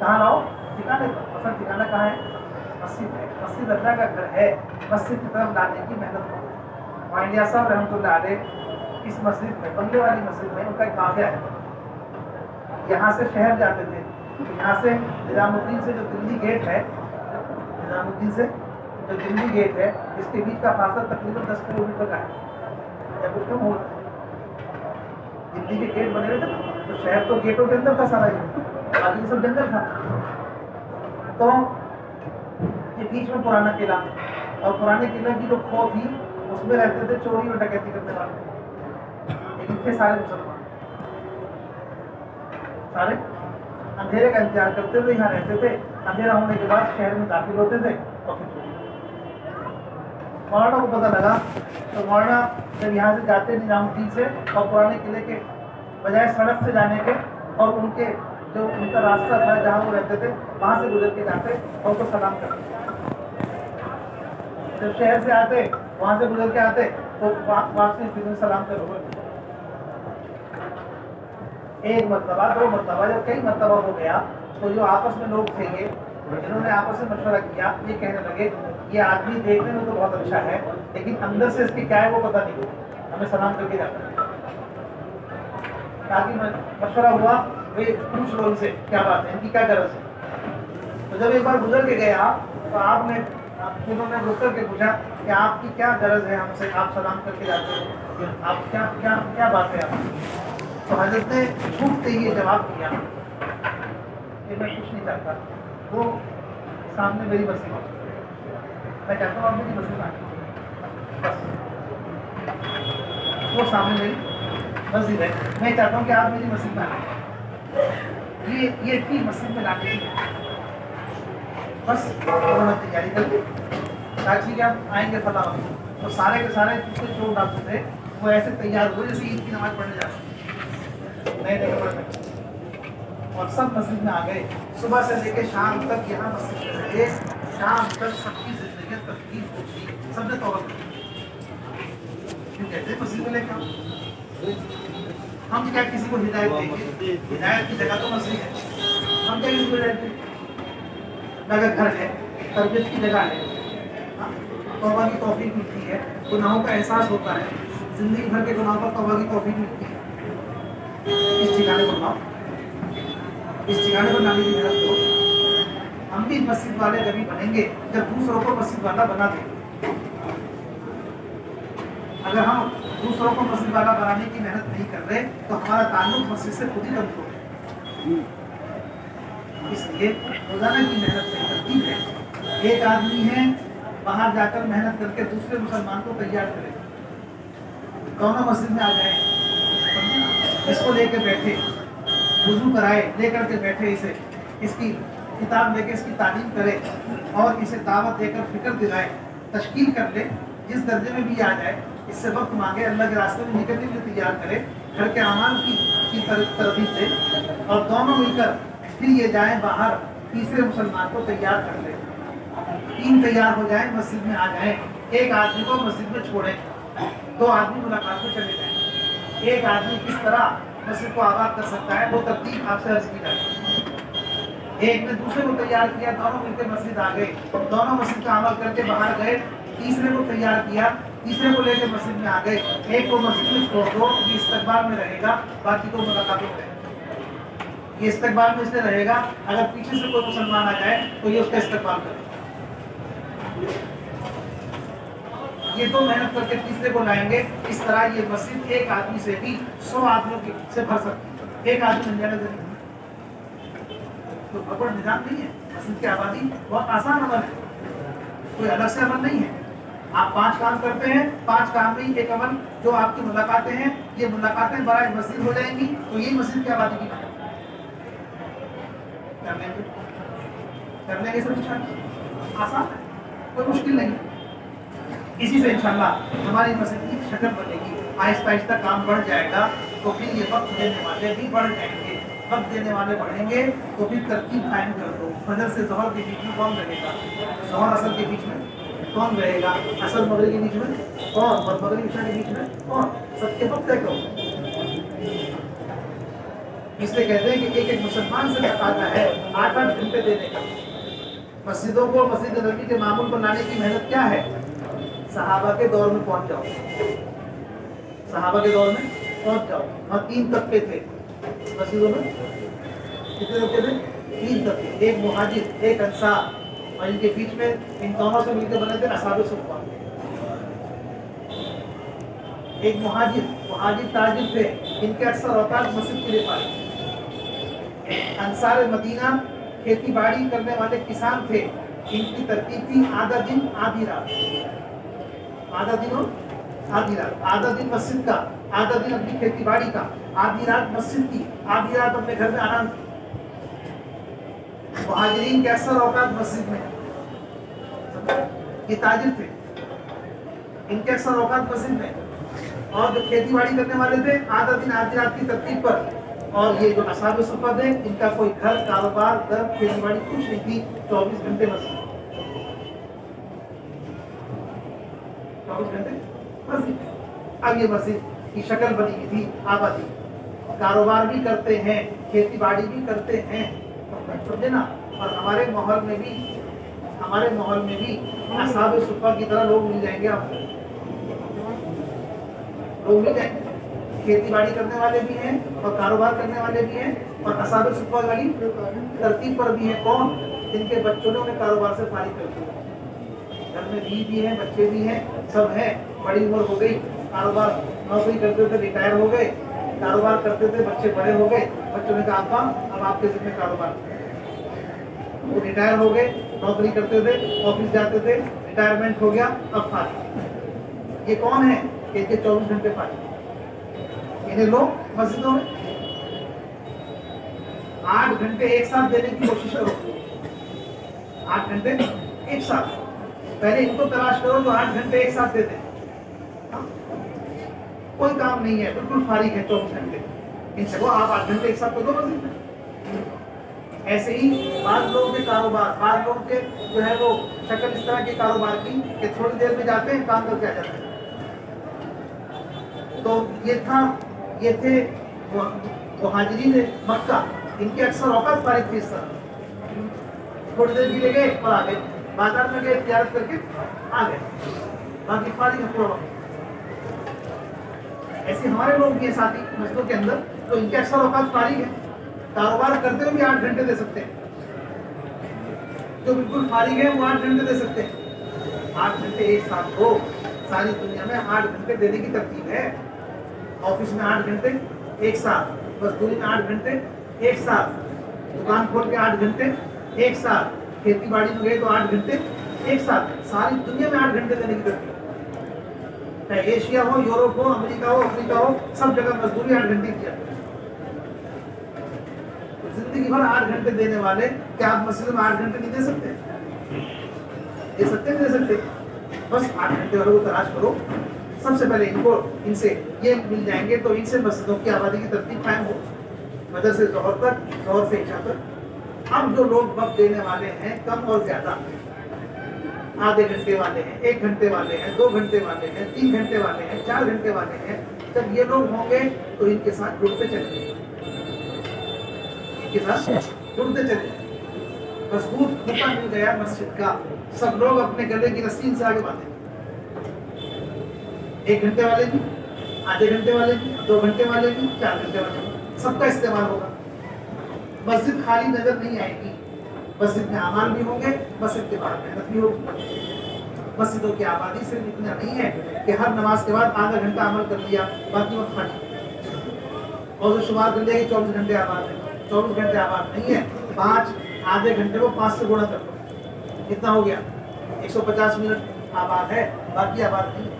کہاں لاؤ؟ ٹھکانے پر۔ اصل ٹھکانا کہاں ہے؟ مسجد ہے، مسجد اللہ کا گھر ہے، مسجد کی طرف لانے کی محنت کرو۔ معلیہ صاحب رحمۃ اللہ علیہ اس مسجد میں، بنگلے والی مسجد میں، ان کا ایک واقعہ ہے، یہاں سے شہر جاتے تھے، یہاں سے نظام الدین سے جو دلی گیٹ ہے، نظام الدین سے جو دلی گیٹ ہے، اس کے بیچ کا فاصلہ تقریباً 10 کلومیٹر کا ہے یا کچھ کم ہو۔ دلی کے گیٹ بنے ہوئے تھے تو شہر تو گیٹوں کے اندر تھا سارا، باقی سب جنگل تھا، تو یہ بیچ میں پرانا قلعہ، اور پرانے قلعے کی جو کھو تھی اس میں رہتے تھے چوری اور ڈکیتی کرنے والے، لیکن تھے سارے مسلمان، سارے اندھیرے کا انتظار کرتے تھے، یہاں رہتے تھے، اندھیرا ہونے کے بعد شہر میں داخل ہوتے تھے اور پھر چوری۔ مولانا کو پتہ لگا تو مولانا جب یہاں سے جاتے نظام الدین سے اور پرانے قلعے کے بجائے سڑک سے جانے کے، اور ان کے جو ان کا راستہ تھا جہاں وہ رہتے تھے وہاں سے گزر کے جاتے اور کو سلام کرتے، جب شہر سے آتے وہاں سے گزر کے آتے تو واپسی پھر سلام کرو۔ ایک مرتبہ، 2 مرتبہ، جب کئی مرتبہ ہو گیا تو جو آپس میں لوگ تھے یہ، جنہوں نے آپس میں مشورہ کیا، یہ کہنے لگے یہ آدمی دیکھنے میں تو بہت اچھا ہے لیکن اندر سے اس کی کیا ہے وہ پتہ نہیں، ہمیں سلام کر کے جاتا ہے۔ تاکہ مشورہ ہوا بھائی پوچھ لو ان سے کیا بات ہے، ان کی کیا غرض ہے۔ تو جب ایک بار گزر کے گیا تو انہوں نے رک کر کے پوچھا کہ آپ کی کیا غرض ہے ہم سے، آپ سلام کر کے جاتے ہیں، آپ کیا بات ہے آپ؟ تو حضرت نے جھوٹتے ہی یہ جواب دیا کہ میں کچھ نہیں چاہتا، وہ سامنے میری مسجد ہے، میں چاہتا ہوں آپ میری مسجد آئیں، بس وہ سامنے میری مسجد ہے، میں چاہتا ہوں کہ آپ میری مسجد میں آئیں، یہ تھی مسجد میں لانے کی، بس انہوں نے تیاری کر دی، کہا ٹھیک ہے آپ آئیں گے فلاں وقت، تو سارے کے سارے جتنے چور ڈاکو تھے وہ ایسے تیار ہوئے جیسے عید کی نماز پڑھنے جاتے نئے کپڑے میں، اور سب مسجد میں آ گئے، صبح سے لے کے شام تک یہاں مسجد میں رہے، شام تک سب کی زندگی تبدیل ہو گئی، سب نے توبہ کی، کیوں کہتے ہیں مسجد میں لے کے آؤ، ہم کیا کسی کو ہدایت دیں گے؟ ہدایت کی جگہ تو مسجد ہے، ہم کیا کسی کو ہدایت دیں گے؟ اگر گھر ہے، تربیت کی جگہ ہے، توبہ کی توفیق ملتی ہے، گناہوں کا احساس ہوتا ہے، زندگی بھر کے گناہوں پر توبہ کی توفیق ملتی ہے، اس ٹھکانے پر لاؤ، اس ٹھکانے پر لانے کی محنت کرو۔ ہم بھی مسجد والے جبھی بنیں گے جب دوسروں کو مسجد والا بنا دیں گے، اگر ہم دوسروں کو مسجد والا بنانے کی محنت نہیں کر رہے تو ہمارا تعلق مسجد سے خود ہی کمزور ہے۔ اس لیے روزانہ کی محنت سے ترتیب ہے، ایک آدمی ہے باہر جا کر محنت کر کے دوسرے مسلمان کو تیار کرے، دونوں مسجد میں آ جائیں، اس کو لے کے بیٹھے، وضو کرائے، لے کر کے بیٹھے اسے، اس کی کتاب لے کے اس کی تعلیم کرے اور اسے دعوت دے کر فکر دلائے، تشکیل کر لے، جس درجے میں بھی آ جائے اس سے وقت مانگے، اللہ کے راستے میں نکلنے کے لیے تیار کرے، گھر کے اعمال کی ترغیب دے، اور دونوں مل کر پھر یہ جائیں باہر تیسرے مسلمان کو تیار کر لیں، 3 تیار ہو جائیں، مسجد میں آ جائیں، ایک آدمی کو مسجد میں چھوڑیں، 2 آدمی ملاقات میں چلے جائیں، ایک آدمی کس طرح مسجد کو آباد کر سکتا ہے، وہ ترتیب آپ سے عرض کی جائے. ایک نے دوسرے کو تیار کیا، دونوں مل کے مسجد آ گئے، دونوں مسجد کا عمل کر کے باہر گئے. تیسرے کو تیار کیا، تیسرے کو لے کے مسجد میں آ گئے. ایک کو مسجد میں چھوڑ دو، یہ استقبال میں رہے گا، باقی کو ملاقاتوں میں رہے گا. یہ استقبال میں اس لیے رہے گا، اگر پیچھے سے کوئی مسلمان آ جائے تو یہ اس کا استقبال کرے. یہ دو محنت کر کے تیسرے کو لائیں گے. اس طرح یہ مسجد ایک آدمی سے بھی 100 آدمیوں سے بھر سکتی ہے. ایک آدمی بن جانے ذریعے تو بڑا نظام نہیں ہے. مسجد کی آبادی بہت آسان عمل ہے، کوئی الگ سے عمل نہیں ہے. آپ 5 کام کرتے ہیں، 5 کام میں ایک عمل جو آپ کی ملاقاتیں ہیں، یہ ملاقاتیں برائے مسجد ہو جائیں گی، تو یہ مسجد کی آبادی کی بات کر لیں گے. سب آسان ہے، کوئی مشکل نہیں. اسی سے انشاءاللہ ہماری مسجد کی شکل بنے گی. آہستہ آہستہ کام بڑھ جائے گا تو پھر یہ وقت دینے والے بھی بڑھ جائیں گے. وقت دینے والے بڑھیں گے تو پھر ترتیب قائم کر دو. فجر سے ظہر کے بیچ میں کون رہے گا؟ ظہر اثر کے بیچ میں کون رہے گا؟ اثر مغرب کے بیچ میں کون؟ اور مغرب عشاء کے بیچ میں کون؟ سب کے وقت طے کرو. اس لیے کہتے ہیں کہ ایک مسلمان سے تقاضا ہے 8-8 گھنٹے دینے کا. مسجدوں کو مسجد نبوی کے معمول پر لانے کی محنت کیا ہے؟ صحابہ کے دور میں پہنچ جاؤ. صحابہ کے دور میں پہنچ جاؤ. وہاں 3 طبقے تھے مسجدوں میں. کتنے طبقے تھے؟ 3 طبقے. ایک مہاجر، ایک انصار، اور ان کے بیچ میں ان دونوں سے مل کے بنے تھے اصحاب صفہ. ایک مہاجر تاجر تھے، ان کے اکثر اوقات مسجد کے لیے پائے. انصار مدینہ کھیتی باڑی کرنے والے کسان تھے، ان کی ترتیب تھی آدھا دن آدھی رات. آدھا دن اور آدھی رات. آدھا دن مسجد کا، آدھا دن اپنی کھیتی باڑی کا، آدھی رات مسجد کی، آدھی رات اپنے گھر میں آرام کی. مہاجرین کے اکثر اوقات مسجد میں. یہ تاجر تھے، ان کے اکثر اوقات مسجد میں. اور جو کھیتی باڑی کرنے والے تھے آدھا دن آدھی رات کی ترتیب پر. اور یہ جو اصحاب صفہ تھے، ان کا کوئی گھر، کاروبار، در، کھیتی باڑی کچھ نہیں تھی. 24 گھنٹے مسجد. 24 گھنٹے مسجد. اب یہ مسجد کی شکل بنی ہوئی تھی آبادی. کاروبار بھی کرتے ہیں، کھیتی باڑی بھی کرتے ہیں، سمجھے نا. اور ہمارے ماحول میں بھی اصحاب صفہ کی طرح لوگ مل جائیں گے. آپ لوگ مل جائیں گے. کھیتی باڑی کرنے والے بھی ہیں اور کاروبار کرنے والے بھی ہیں، اور اصحاب صفہ والی ترتیب پر بھی ہیں. کون؟ جن کے بچوں نے انہیں کاروبار سے فارغ کر دیا. گھر میں بیوی بھی ہیں، بچے بھی ہیں، سب ہیں. بڑی عمر ہو گئی، کاروبار نوکری کرتے تھے، ریٹائر ہو گئے. کاروبار کرتے تھے، بچے بڑے ہو گئے. بچوں نے کہا ابا اب آپ کے ذمہ کاروبار. وہ ریٹائر ہو گئے، نوکری کرتے تھے، آفس جاتے تھے، ریٹائرمنٹ ہو گیا، اب فارغ. یہ کون ہے؟ کہ 24 گھنٹے فارغ. انہیں لوگ مسجدوں میں 8 گھنٹے ایک ساتھ دینے کی کوشش کرو. 8 گھنٹے ایک ساتھ. پہلے ان کو تلاش کرو جو 8 گھنٹے ایک ساتھ دیتے ہیں. کوئی کام نہیں ہے، بالکل فارغ ہے 24 گھنٹے. ان سے وہ آپ 8 گھنٹے ایک ساتھ دو مسجد میں. ایسے ہی بعض لوگوں کے کاروبار، بعض لوگوں کے جو ہے وہ شکل اس طرح کے کاروبار کی کہ تھوڑی دیر میں جاتے ہیں، کام کر کے آ جاتے ہیں. تو یہ تھے مہاجرین مکہ. ان کے اکثر اوقات فارغ تھی اس طرح. تھوڑی دیر بھی لے گئے اور آ گئے. بازار میں گئے، تجارت کر کے آ گئے، باقی فارغ ہے پورا وقت. ایسے ہمارے لوگ بھی ہیں ساتھی مسجدوں کے اندر، تو ان کے اکثر اوقات فارغ ہیں. کاروبار کرتے ہوئے بھی 8 گھنٹے دے سکتے ہیں. جو بالکل فارغ ہیں وہ 8 گھنٹے دے سکتے ہیں. 8 گھنٹے ایک ساتھ ہو. ساری دنیا میں 8 گھنٹے دینے کی ترتیب ہے. آفس میں 8 گھنٹے ایک ساتھ، مزدوری میں 8 گھنٹے ایک ساتھ، دکان کھول کے 8 گھنٹے ایک ساتھ، کھیتی باڑی میں گئے تو 8 گھنٹے ایک ساتھ. ساری دنیا میں 8 گھنٹے دینے کی ترتیب. چاہے ایشیا ہو، یورپ ہو، امریکہ ہو، افریقہ ہو، سب جگہ مزدوری 8 گھنٹے کی جاتی ہے. زندگی بھر 8 گھنٹے دینے والے کیا آپ مسجد میں 8 گھنٹے نہیں دے سکتے؟ دے سکتے نہیں دے سکتے؟ بس 8 گھنٹے والوں کو تلاش کرو. سب سے پہلے ان سے یہ مل جائیں گے تو ان سے مسجدوں کی آبادی کی ترتیب قائم ہو. فجر سے ظہر تک، ظہر سے عشاء تک. اب جو لوگ وقت دینے والے ہیں کم اور زیادہ، آدھے گھنٹے والے ہیں، 1 گھنٹے والے ہیں، 2 گھنٹے والے ہیں، 3 گھنٹے والے ہیں، 4 گھنٹے والے ہیں. جب یہ لوگ ہوں گے تو ان کے ساتھ جڑتے چلے جائیں، ان کے ساتھ جڑتے چلے جائیں. مضبوط کھوپا مل گیا مسجد کا، سب لوگ اپنے گلے کی رسی سے آگے باندھیں. 1 گھنٹے والے کی، آدھے گھنٹے والے کی، 2 گھنٹے والے کی، 4 گھنٹے والے کی، سب کا استعمال ہوگا. مسجد خالی نظر نہیں آئے گی. مسجد میں اعمال بھی ہوں گے، مسجد کے باہر محنت بھی ہوگی. مسجدوں کی آبادی صرف اتنا نہیں ہے کہ ہر نماز کے بعد آدھا گھنٹہ عمل کر لیا، باقی وقت خالی. اور جو شمار کر لیا کہ 24 گھنٹے آباد ہے، 24 گھنٹے آباد نہیں ہے. 5 آدھے گھنٹے کو 5 سے گنا کر لو، کتنا ہو گیا؟ 150 منٹ آباد ہے، باقی آباد نہیں.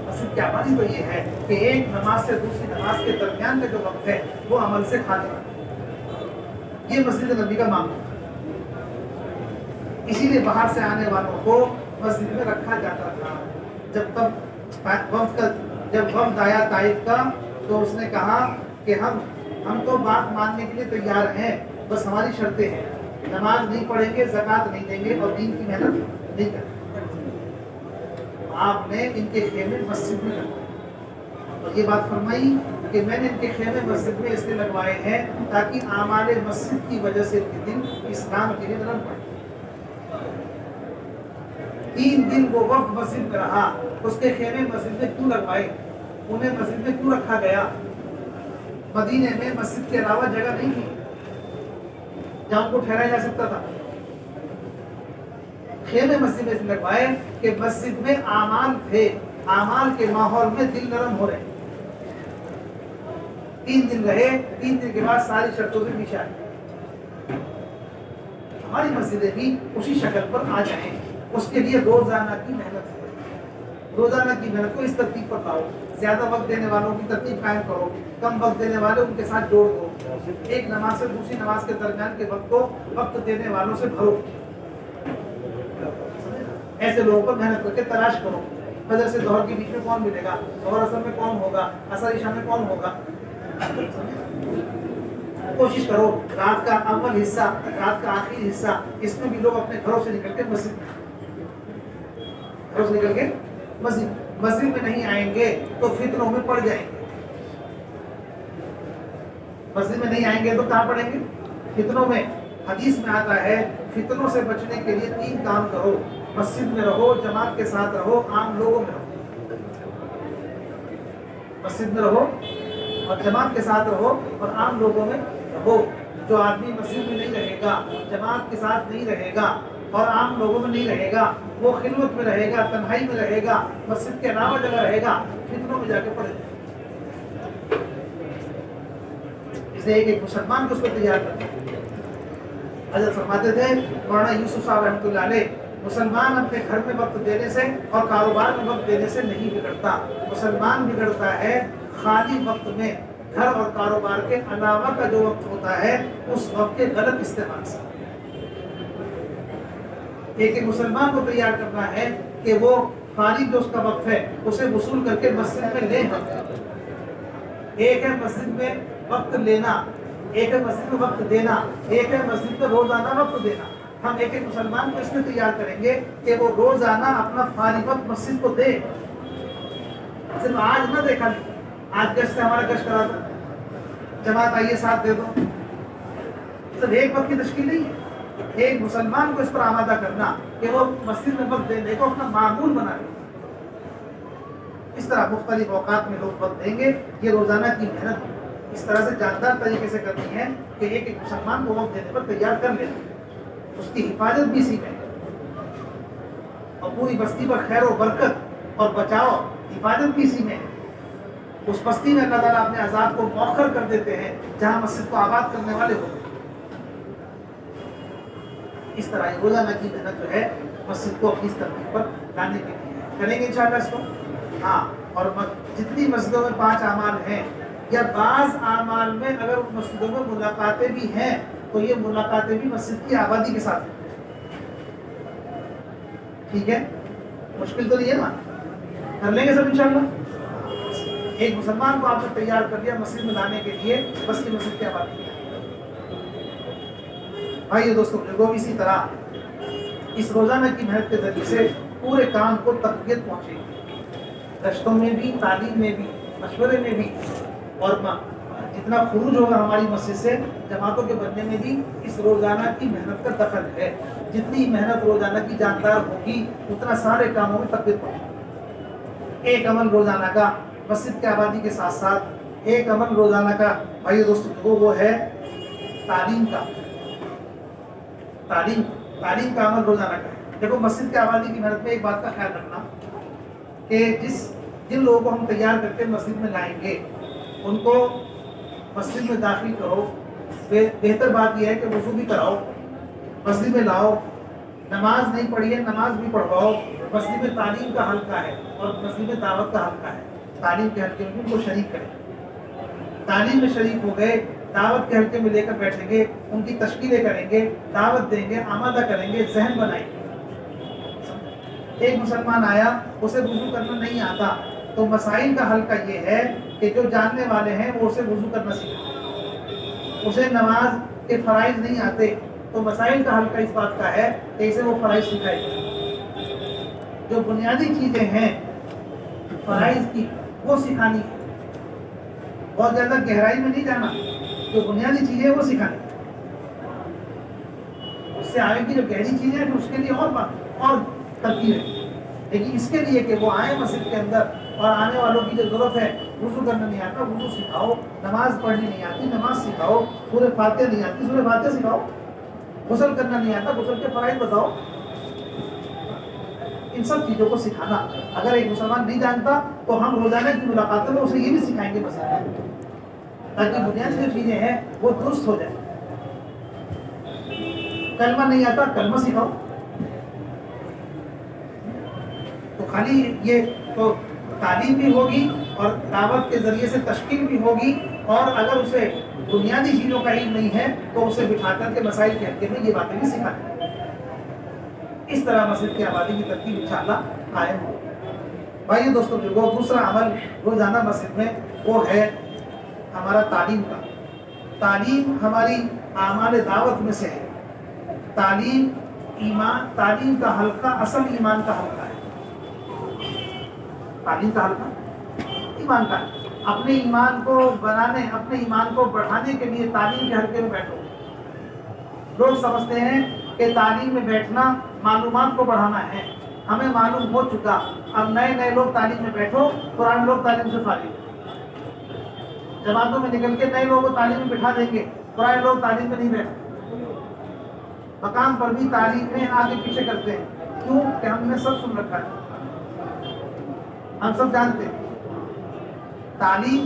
مسجد کی آبادی تو یہ ہے کہ ایک نماز سے دوسری نماز کے درمیان کا جو وقت ہے وہ عمل سے خالی ہے. یہ مسجد نبی کا معمول ہے. اسی لیے باہر سے آنے والوں کو مسجد میں رکھا جاتا تھا. جب وفد آیا طائف کا تو اس نے کہا کہ ہم تو بات ماننے کے لیے تیار ہیں، بس ہماری شرطیں ہیں. نماز نہیں پڑھیں گے، زکوٰۃ نہیں دیں گے اور دین کی محنت نہیں کریں گے. آپ نے ان کے خیمے مسجد میں لگوائے اور یہ بات فرمائی کہ میں نے ان کے خیمے مسجد میں اس لیے لگوائے ہیں تاکہ اعمال مسجد کی وجہ سے ان کے دل اسلام کے لیے نرم پڑے. 3 دن وہ وقت مسجد میں رہا. اس کے خیمے مسجد میں کیوں لگوائے؟ انہیں مسجد میں کیوں رکھا گیا؟ مدینے میں مسجد کے علاوہ جگہ نہیں تھی جہاں ان کو ٹھہرایا جا سکتا تھا. خیمے مسجد میں لگوائے کہ مسجد میں اعمال تھے، اعمال کے ماحول میں دل نرم ہو رہے. 3 دن رہے، 3 دن کے بعد ساری شرطوں سے پیچھے آئے. ہماری مسجدیں بھی اسی شکل پر آ جائیں. اس کے لیے روزانہ کی محنت ہے. روزانہ کی محنت کو اس ترتیب پر لاؤ. زیادہ وقت دینے والوں کی ترتیب قائم کرو، کم وقت دینے والے ان کے ساتھ جوڑ دو. ایک نماز سے دوسری نماز کے درمیان کے وقت کو وقت دینے والوں سے بھرو. ایسے لوگوں پر محنت کر کے تلاش کرو. فجر سے ظہر کے بیچ میں کون ملے گا، ظہر اثر میں کون ہوگا، عصر عشاء میں کون ہوگا. کوشش کرو رات کا اول حصہ، رات کا آخری حصہ، اس میں بھی لوگ اپنے گھروں سے نکل کے مسجد میں نہیں آئیں گے تو فتنوں میں پڑ جائیں گے. مسجد میں نہیں آئیں گے تو کہاں پڑیں گے؟ فتنوں میں. حدیث میں آتا ہے فتنوں سے بچنے کے لیے 3 کام کرو. مسجد میں رہو، جماعت کے ساتھ رہو، عام لوگوں میں رہو. مسجد میں رہو اور جماعت کے ساتھ رہو اور عام لوگوں میں رہو. جو آدمی مسجد میں نہیں رہے گا، جماعت کے ساتھ نہیں رہے گا اور عام لوگوں میں نہیں رہے گا، وہ خلوت میں رہے گا، تنہائی میں رہے گا، مسجد کے علاوہ جگہ رہے گا، فتنوں میں جا کے پڑے. اسے ایک مسلمان کو اس کو تیار کرنا. حضرت فرماتے تھے مولانا یوسف صاحب رحمۃ اللہ علیہ، مسلمان اپنے گھر میں وقت دینے سے اور کاروبار میں وقت دینے سے نہیں بگڑتا. مسلمان بگڑتا ہے خالی وقت میں، گھر اور کاروبار کے علاوہ کا جو وقت ہوتا ہے اس وقت کے غلط استعمال سے. ایک مسلمان کو تیار کرنا ہے کہ وہ خالی جو اس کا وقت ہے اسے وصول کر کے مسجد میں لے. ایک ہے مسجد میں وقت لینا، ایک ہے مسجد میں وقت دینا، ایک ہے مسجد میں روزانہ وقت دینا. ہم ایک مسلمان کو اس میں تیار کریں گے کہ وہ روزانہ اپنا فارغ وقت مسجد کو دے. صرف آج نہ دیکھا نہیں، آج گشت سے ہمارا گشت کرا دو، جماعت آئیے ساتھ دے دو. صرف ایک وقت کی تشکیل نہیں ہے. ایک مسلمان کو اس پر آمادہ کرنا کہ وہ مسجد میں وقت دینے کو اپنا معمول بنا لے. اس طرح مختلف اوقات میں لوگ وقت دیں گے. یہ روزانہ کی محنت اس طرح سے جاندار طریقے سے کرنی ہے کہ ایک مسلمان کو وقت دینے پر تیار کر لینا. اس کی حفاظت بھی اسی میں ہے اور پوری بستی پر خیر و برکت اور بچاؤ حفاظت بھی اسی میں ہے. اس بستی میں اللہ تعالیٰ اپنے عذاب کو مؤخر کر دیتے ہیں جہاں مسجد کو آباد کرنے والے ہوتے ہیں. اس طرح یہ روزانہ کی محنت جو ہے مسجد کو اپنی ترتیب پر لانے کے لیے کریں گے انشاءاللہ اس کو. ہاں، اور جتنی مسجدوں میں 5 اعمال ہیں یا بعض اعمال میں اگر ان مسجدوں میں ملاقاتیں بھی ہیں تو یہ ملاقاتیں بھی مسجد کی آبادی کے ساتھ ہیں. ٹھیک ہے، مشکل تو نہیں ہے نا، کر لیں گے سب انشاءاللہ. ایک مسلمان کو آپ نے تیار کر لیا مسجد میں لانے کے لیے، بس یہ مسجد کی آبادی ہے. بھائی دوستوں، لوگوں اسی طرح اس روزانہ کی محنت کے ذریعے سے پورے کام کو تقویت پہنچے گی، رشتوں میں بھی، تعلیم میں بھی، مشورے میں بھی، اور جتنا خروج ہوگا ہماری مسجد سے جماعتوں کے بننے میں بھی اس روزانہ کی محنت کا دخل ہے۔ جتنی محنت روزانہ کی جاندار ہوگی اتنا سارے کاموں میں تقویت پہنچے گی۔ ایک عمل روزانہ کا مسجد کی آبادی کے ساتھ ساتھ ایک عمل روزانہ کا بھائی دوستوں وہ ہے تعلیم کا، تعلیم کا عمل روزانہ کا ہے۔ دیکھو مسجد کی آبادی کی محنت میں ایک بات کا خیال رکھنا کہ جن لوگوں کو ہم تیار کر کے مسجد میں لائیں گے ان کو مسجد میں داخل کرو، بہتر بات یہ ہے کہ وضو بھی کراؤ، مسجد میں لاؤ، نماز نہیں پڑھی ہے نماز بھی پڑھواؤ۔ مسجد میں تعلیم کا حلقہ ہے اور مسجد میں دعوت کا حلقہ ہے، تعلیم کے حلقے میں ان کو شریک کریں۔ تعلیم میں شریک ہو گئے، دعوت کے حلقے میں لے کر بیٹھیں گے، ان کی تشکیلیں کریں گے، دعوت دیں گے، آمادہ کریں گے، ذہن بنائیں گے۔ ایک مسلمان آیا اسے وضو کرنا نہیں آتا تو مسائل کا حل کا یہ ہے کہ جو جاننے والے ہیں وہ اسے وضو کرنا سکھائیں۔ اسے نماز کے فرائض نہیں آتے تو مسائل کا حل کا اس بات کا ہے کہ اسے وہ فرائض سکھائے۔ جو بنیادی چیزیں ہیں فرائض کی وہ سکھانی ہے، بہت زیادہ گہرائی میں نہیں جانا، جو بنیادی چیزیں وہ سکھانی۔ اس سے آگے کی جو گہری چیزیں ہیں اس کے لیے اور ترتیب ہے، لیکن اس کے لیے کہ وہ آئے مسجد کے اندر اور آنے والوں کی جو ضرورت ہے وضو کرنا نہیں آتا وضو سکھاؤ، نماز پڑھنی نہیں آتی نماز سکھاؤ، سورہ فاتحہ نہیں آتی سورہ فاتحہ سکھاؤ، غسل کرنا نہیں آتا غسل کے فرائض بتاؤ۔ ان سب چیزوں کو سکھانا اگر ایک مسلمان نہیں جانتا تو ہم روزانہ کی ملاقاتوں میں اسے یہ بھی سکھائیں گے مسجد، تاکہ بنیادی جو چیزیں ہیں وہ درست ہو جائیں۔ کلمہ نہیں آتا کلمہ سکھاؤ۔ تو خالی یہ تو تعلیم بھی ہوگی اور دعوت کے ذریعے سے تشکیل بھی ہوگی، اور اگر اسے بنیادی چیزوں کا علم نہیں ہے تو اسے بٹھا کر کے مسائل کے حلقے میں یہ باتیں بھی سکھائیں۔ اس طرح مسجد کی آبادی کی ترتیب انشاءاللہ قائم ہو۔ بھائی دوستوں بزرگوں، دوسرا عمل روزانہ مسجد میں وہ ہے ہمارا تعلیم کا۔ تعلیم ہماری اعمال دعوت میں سے ہے۔ تعلیم کا حلقہ اصل ایمان کا حلقہ ہے۔ تعلیم کا حلقہ ایمان کا ہے۔ اپنے ایمان کو بنانے، اپنے ایمان کو بڑھانے کے لیے تعلیم کے حلقے میں بیٹھو۔ لوگ سمجھتے ہیں کہ تعلیم میں بیٹھنا معلومات کو بڑھانا ہے، ہمیں معلوم ہو چکا، اب نئے لوگ تعلیم میں بیٹھو، پرانے لوگ تعلیم سے فارغ۔ جماعتوں میں نکل کے نئے لوگوں کو تعلیم میں بٹھا دیں گے، پرانے لوگ تعلیم میں نہیں بیٹھتے۔ مقام پر بھی تعلیم میں آگے پیچھے کرتے ہیں، کیوں کہ ہم نے سب سن رکھا ہے، ہم سب جانتے ہیں۔ تعلیم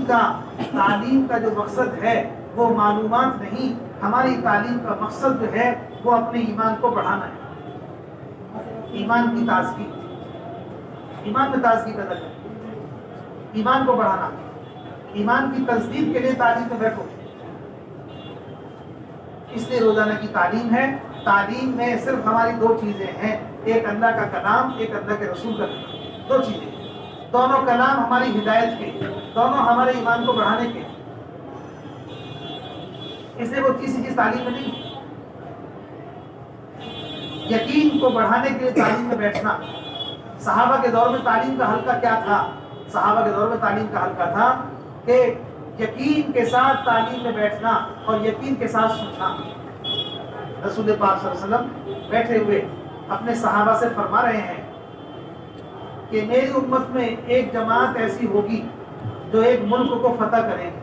کا جو مقصد ہے وہ معلومات نہیں، ہماری تعلیم کا مقصد جو ہے وہ اپنے ایمان کو بڑھانا ہے، ایمان کی تازگی، ایمان میں تازگی پیدا کرنا، ایمان کو بڑھانا، ایمان کی تصدیق کے لیے تعلیم میں بیٹھو۔ اس لیے روزانہ کی تعلیم ہے۔ تعلیم میں صرف ہماری دو چیزیں ہیں، ایک اللہ کا کلام، ایک اللہ کے رسول کا کلام، دو چیزیں۔ دونوں کلام ہماری ہدایت کے، دونوں ہمارے ایمان کو بڑھانے کے۔ اس لیے وہ کسی چیز تعلیم میں نہیں۔ یقین کو بڑھانے کے لیے تعلیم میں بیٹھنا۔ صحابہ کے دور میں تعلیم کا حلقہ کیا تھا؟ صحابہ کے دور میں تعلیم کا حلقہ تھا کہ یقین کے ساتھ تعلیم میں بیٹھنا اور یقین کے ساتھ سننا۔ رسول پاک صلی اللہ علیہ وسلم بیٹھے ہوئے اپنے صحابہ سے فرما رہے ہیں کہ میری امت میں ایک جماعت ایسی ہوگی جو ایک ملک کو فتح کرے گی۔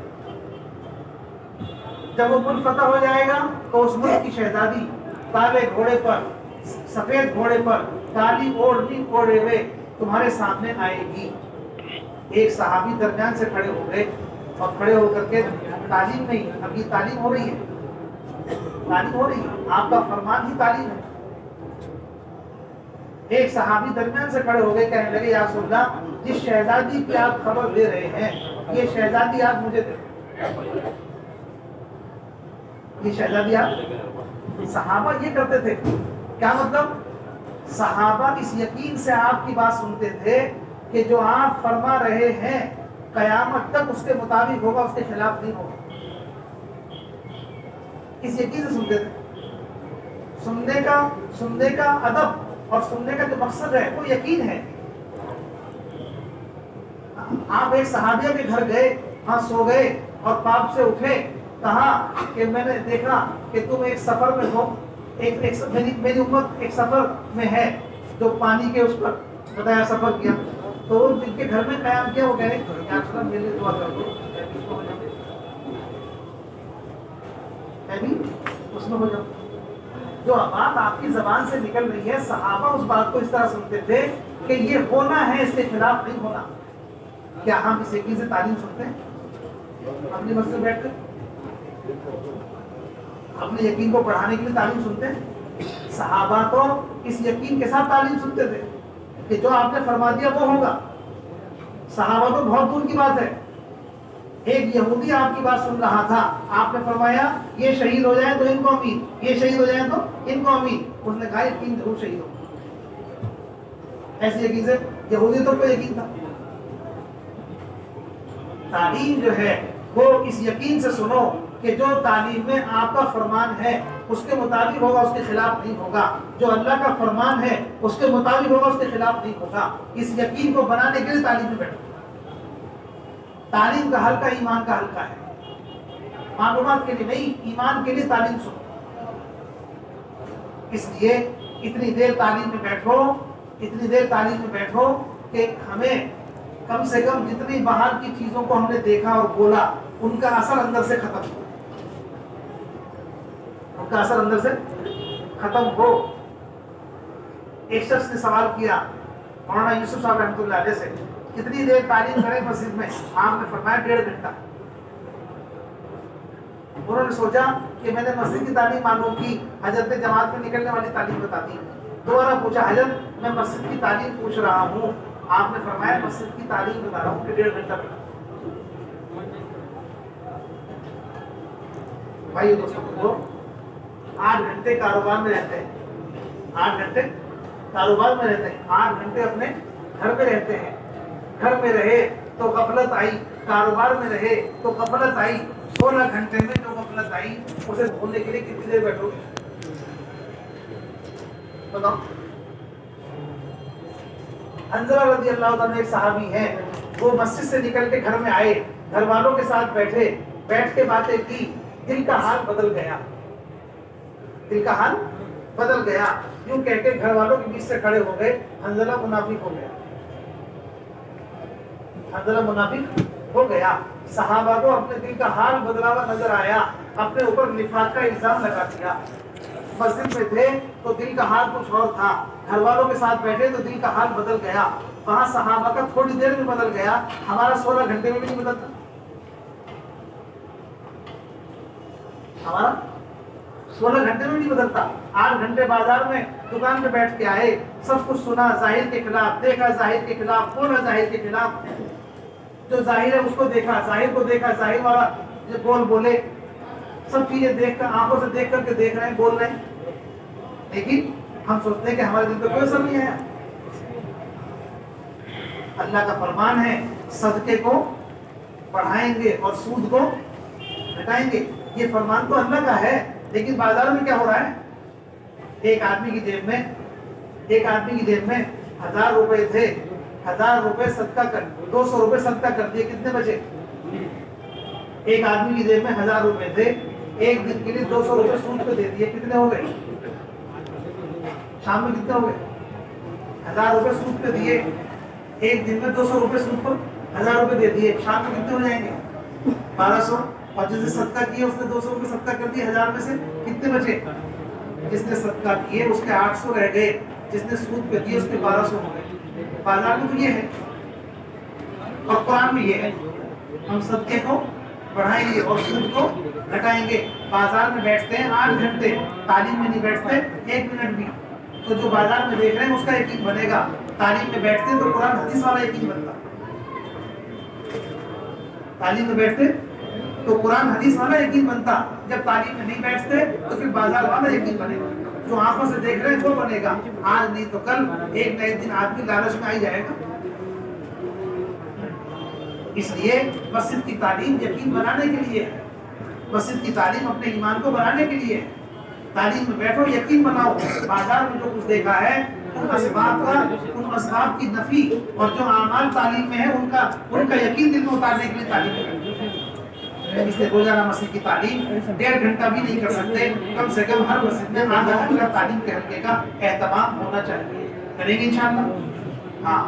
جب وہ ملک فتح ہو جائے گا تو اس ملک کی شہزادی کالے گھوڑے پر، سفید گھوڑے پر، کالی اوڑھنی اوڑھے ہوئے تمہارے سامنے آئے گی۔ ایک صحابی درمیان سے کھڑے ہو گئے اور کھڑے ہو کر کے تعلیم نہیں، اب یہ تعلیم ہو رہی ہے، تعلیم ہو رہی ہے، آپ کا فرمان ہی تعلیم ہے۔ ایک صحابی درمیان سے کھڑے ہو گئے، کہنے لگے یا رسول اللہ، جس شہزادی کی آپ خبر دے رہے ہیں یہ شہزادی آپ مجھے دے، یہ شہزادی آپ۔ صحابہ یہ کرتے تھے، کیا مطلب؟ صحابہ اس یقین سے آپ کی بات سنتے تھے کہ جو آپ فرما رہے ہیں قیامت تک اس کے مطابق ہوگا، اس کے خلاف نہیں ہوگا، اس یقین سے سنتے تھے۔ سننے کا ادب اور سننے کا جو مقصد ہے وہ یقین ہے. آپ ایک صحابیہ کے گھر گئے، وہاں سو گئے اور پاپ سے اٹھے، کہا کہ میں نے دیکھا کہ تم ایک سفر میں ہو، میری امت ایک سفر میں ہے، جو پانی کے اس پر بتایا سفر کیا. تو جن کے گھر میں قیام کیا وہ کہہ رہے یا رسول اللہ میرے لیے دعا کر دو، میں بھی اس میں ہو جاؤں. جو بات آپ کی زبان سے نکل رہی ہے، صحابہ اس بات کو اس طرح سنتے تھے کہ یہ ہونا ہے، اس کے خلاف نہیں ہونا. کیا ہم اس یقین سے تعلیم سنتے ہیں اپنی مسجد میں بیٹھ کر؟ اپنے یقین کو بڑھانے کے لیے تعلیم سنتے ہیں؟ صحابہ تو اس یقین کے ساتھ تعلیم سنتے تھے کہ جو آپ نے فرما دیا وہ ہوگا. صحابہ تو بہت دور کی بات ہے. ایک یہودی آپ کی بات سن رہا تھا، آپ نے فرمایا یہ شہید ہو جائے تو ان کو امید، یہ شہید ہو جائے تو ان کو امید. اس نے کہا یقین ضرور شہید ہو. ایسے یقین سے یہودی تو کوئی یقین تھا. تعلیم جو ہے وہ اس یقین سے سنو کہ جو تعلیم میں آپ کا فرمان ہے اس کے مطابق ہوگا، اس کے خلاف نہیں ہوگا. جو اللہ کا فرمان ہے اس کے مطابق ہوگا، اس کے خلاف نہیں ہوگا. اس یقین کو بنانے کے لیے تعلیم میں بیٹھو. تعلیم کا حلقہ ایمان کا حلقہ ہے. معلومات کے لیے نہیں، ایمان کے لیے تعلیم سنو. اس لیے اتنی دیر تعلیم میں بیٹھو، اتنی دیر تعلیم میں بیٹھو کہ ہمیں کم سے کم جتنی باہر کی چیزوں کو ہم نے دیکھا اور بولا ان کا اثر اندر سے ختم ہو، ان کا اثر اندر سے ختم ہو. ایک شخص نے سوال کیا مولانا یوسف صاحب رحمۃ اللہ علیہ سے، کتنی دیر تعلیم کریں مسجد میں؟ آپ نے فرمایا 1.5 گھنٹہ. انہوں نے سوچا کہ میں نے مسجد کی تعلیم معلوم کی، حضرت نے جماعت میں نکلنے والی تعلیم بتا دی. دوبارہ پوچھا حضرت میں مسجد کی تعلیم پوچھ رہا ہوں. آپ نے فرمایا مسجد کی تعلیم بتا رہا ہوں کہ 1.5 گھنٹہ بیٹھا. بھائی دوستوں 8 گھنٹے کاروبار میں رہتے ہیں، 8 گھنٹے کاروبار میں رہتے ہیں، 8 گھنٹے اپنے گھر میں رہتے ہیں. گھر میں رہے تو غفلت آئی، کاروبار میں رہے تو غفلت آئی. 16 گھنٹے میں جو غفلت آئی اسے دھونے کے لیے کتنی دیر بیٹھو گے؟ بتاؤ. حنظلہ رضی اللہ عنہ ایک صحابی ہے، وہ مسجد سے نکل کے گھر میں آئے، گھر والوں کے ساتھ بیٹھے، بیٹھ کے باتیں کی. دل کا حال بدل گیا، دل کا حال بدل گیا. یوں کہہ کے گھر والوں کے بیچ سے کھڑے ہو گئے. حنظلہ منافق ہو گیا، حنظلہ منافق ہو گیا. صحابہ کو اپنے دل کا حال بدلا ہوا نظر آیا، اپنے اوپر نفاق کا الزام لگا دیا. مسجد میں تھے تو دل کا حال کچھ اور تھا، گھر والوں کے ساتھ بیٹھے تو دل کا حال بدل گیا. وہاں صحابہ کا تھوڑی دیر میں بدل گیا، ہمارا 16 گھنٹے میں بھی نہیں بدلتا. ہمارا 16 گھنٹے میں نہیں بدلتا. 8 گھنٹے بازار میں دکان پہ بیٹھ کے آئے، سب کچھ سنا ظاہر کے خلاف، دیکھا ظاہر کے خلاف، بولا ظاہر کے خلاف. جو ظاہر ہے اس کو دیکھا، ظاہر کو دیکھا، ظاہر والا جو بول بولے، سب چیزیں دیکھ کر آنکھوں سے دیکھ کر کے دیکھ رہے ہیں، بول رہے ہیں. لیکن ہم سوچتے ہیں کہ ہمارے دل پہ کوئی اثر نہیں آیا. اللہ کا فرمان ہے صدقے کو بڑھائیں گے اور سود کو گھٹائیں گے. یہ فرمان تو اللہ کا ہے، لیکن بازار میں کیا ہو رہا ہے؟ ایک آدمی کی جیب میں 1000 روپے تھے، 1000 روپے صدقہ کر 200 روپے صدقہ کر دیے، کتنے بچے؟ ایک آدمی کی جیب میں 1000 روپے تھے، ایک دن کے لیے 200 روپے سود پہ دے دیے، کتنے ہو گئے؟ شام میں کتنے ہو گئے؟ 1000 روپے سود پہ دیے، ایک دن میں 200 روپے سود پر 1000 روپے دے دیے، شام میں کتنے ہو جائیں گے؟ 1200. اور جس نے صدقہ کیا اس نے 200 روپے صدقہ کر دیے، 1000 میں سے کتنے بچے؟ جس نے صدقہ کیے اس کے 800 رہ گئے، جس نے سود پہ دیے اس کے 1200 ہو گئے. بازار میں تو یہ ہے اور قرآن میں یہ ہے، ہم صدقے کو بڑھائیں گے اور سود کو گھٹائیں گے. بازار میں بیٹھتے ہیں 8 گھنٹے، تعلیم میں نہیں بیٹھتے 1 منٹ بھی. تو جو بازار میں دیکھ رہے ہیں اس کا یقین بنے گا، تعلیم میں بیٹھتے ہیں تو قرآن حدیث والا یقین بنتا. تعلیم میں بیٹھتے تو قرآن حدیث والا یقین بنتا، جب تعلیم میں نہیں بیٹھتے تو پھر بازار والا یقین بنے گا. جو آنکھوں سے دیکھ رہے ہیں وہ بنے گا، آج نہیں تو کل ایک نہ ایک دن آدمی لالچ میں آ ہی جائے گا. اس لیے مسجد کی تعلیم یقین بنانے کے لیے ہے، مسجد کی تعلیم اپنے ایمان کو بنانے کے لیے ہے. تعلیم میں بیٹھو، یقین بناؤ بازار میں جو کچھ دیکھا ہے ان اسباب کی نفی اور جو اعمال تعلیم میں ہے ان کا یقین دل میں اتارنے کے لیے تعلیم ہے۔ اس لیے روزانہ مسجد کی تعلیم 1.5 گھنٹہ بھی نہیں کر سکتے، کم سے کم ہر مسجد میں آدھا گھنٹہ تعلیم کے حلقے کا اہتمام ہونا چاہیے۔ کریں گے انشاءاللہ؟ ہاں،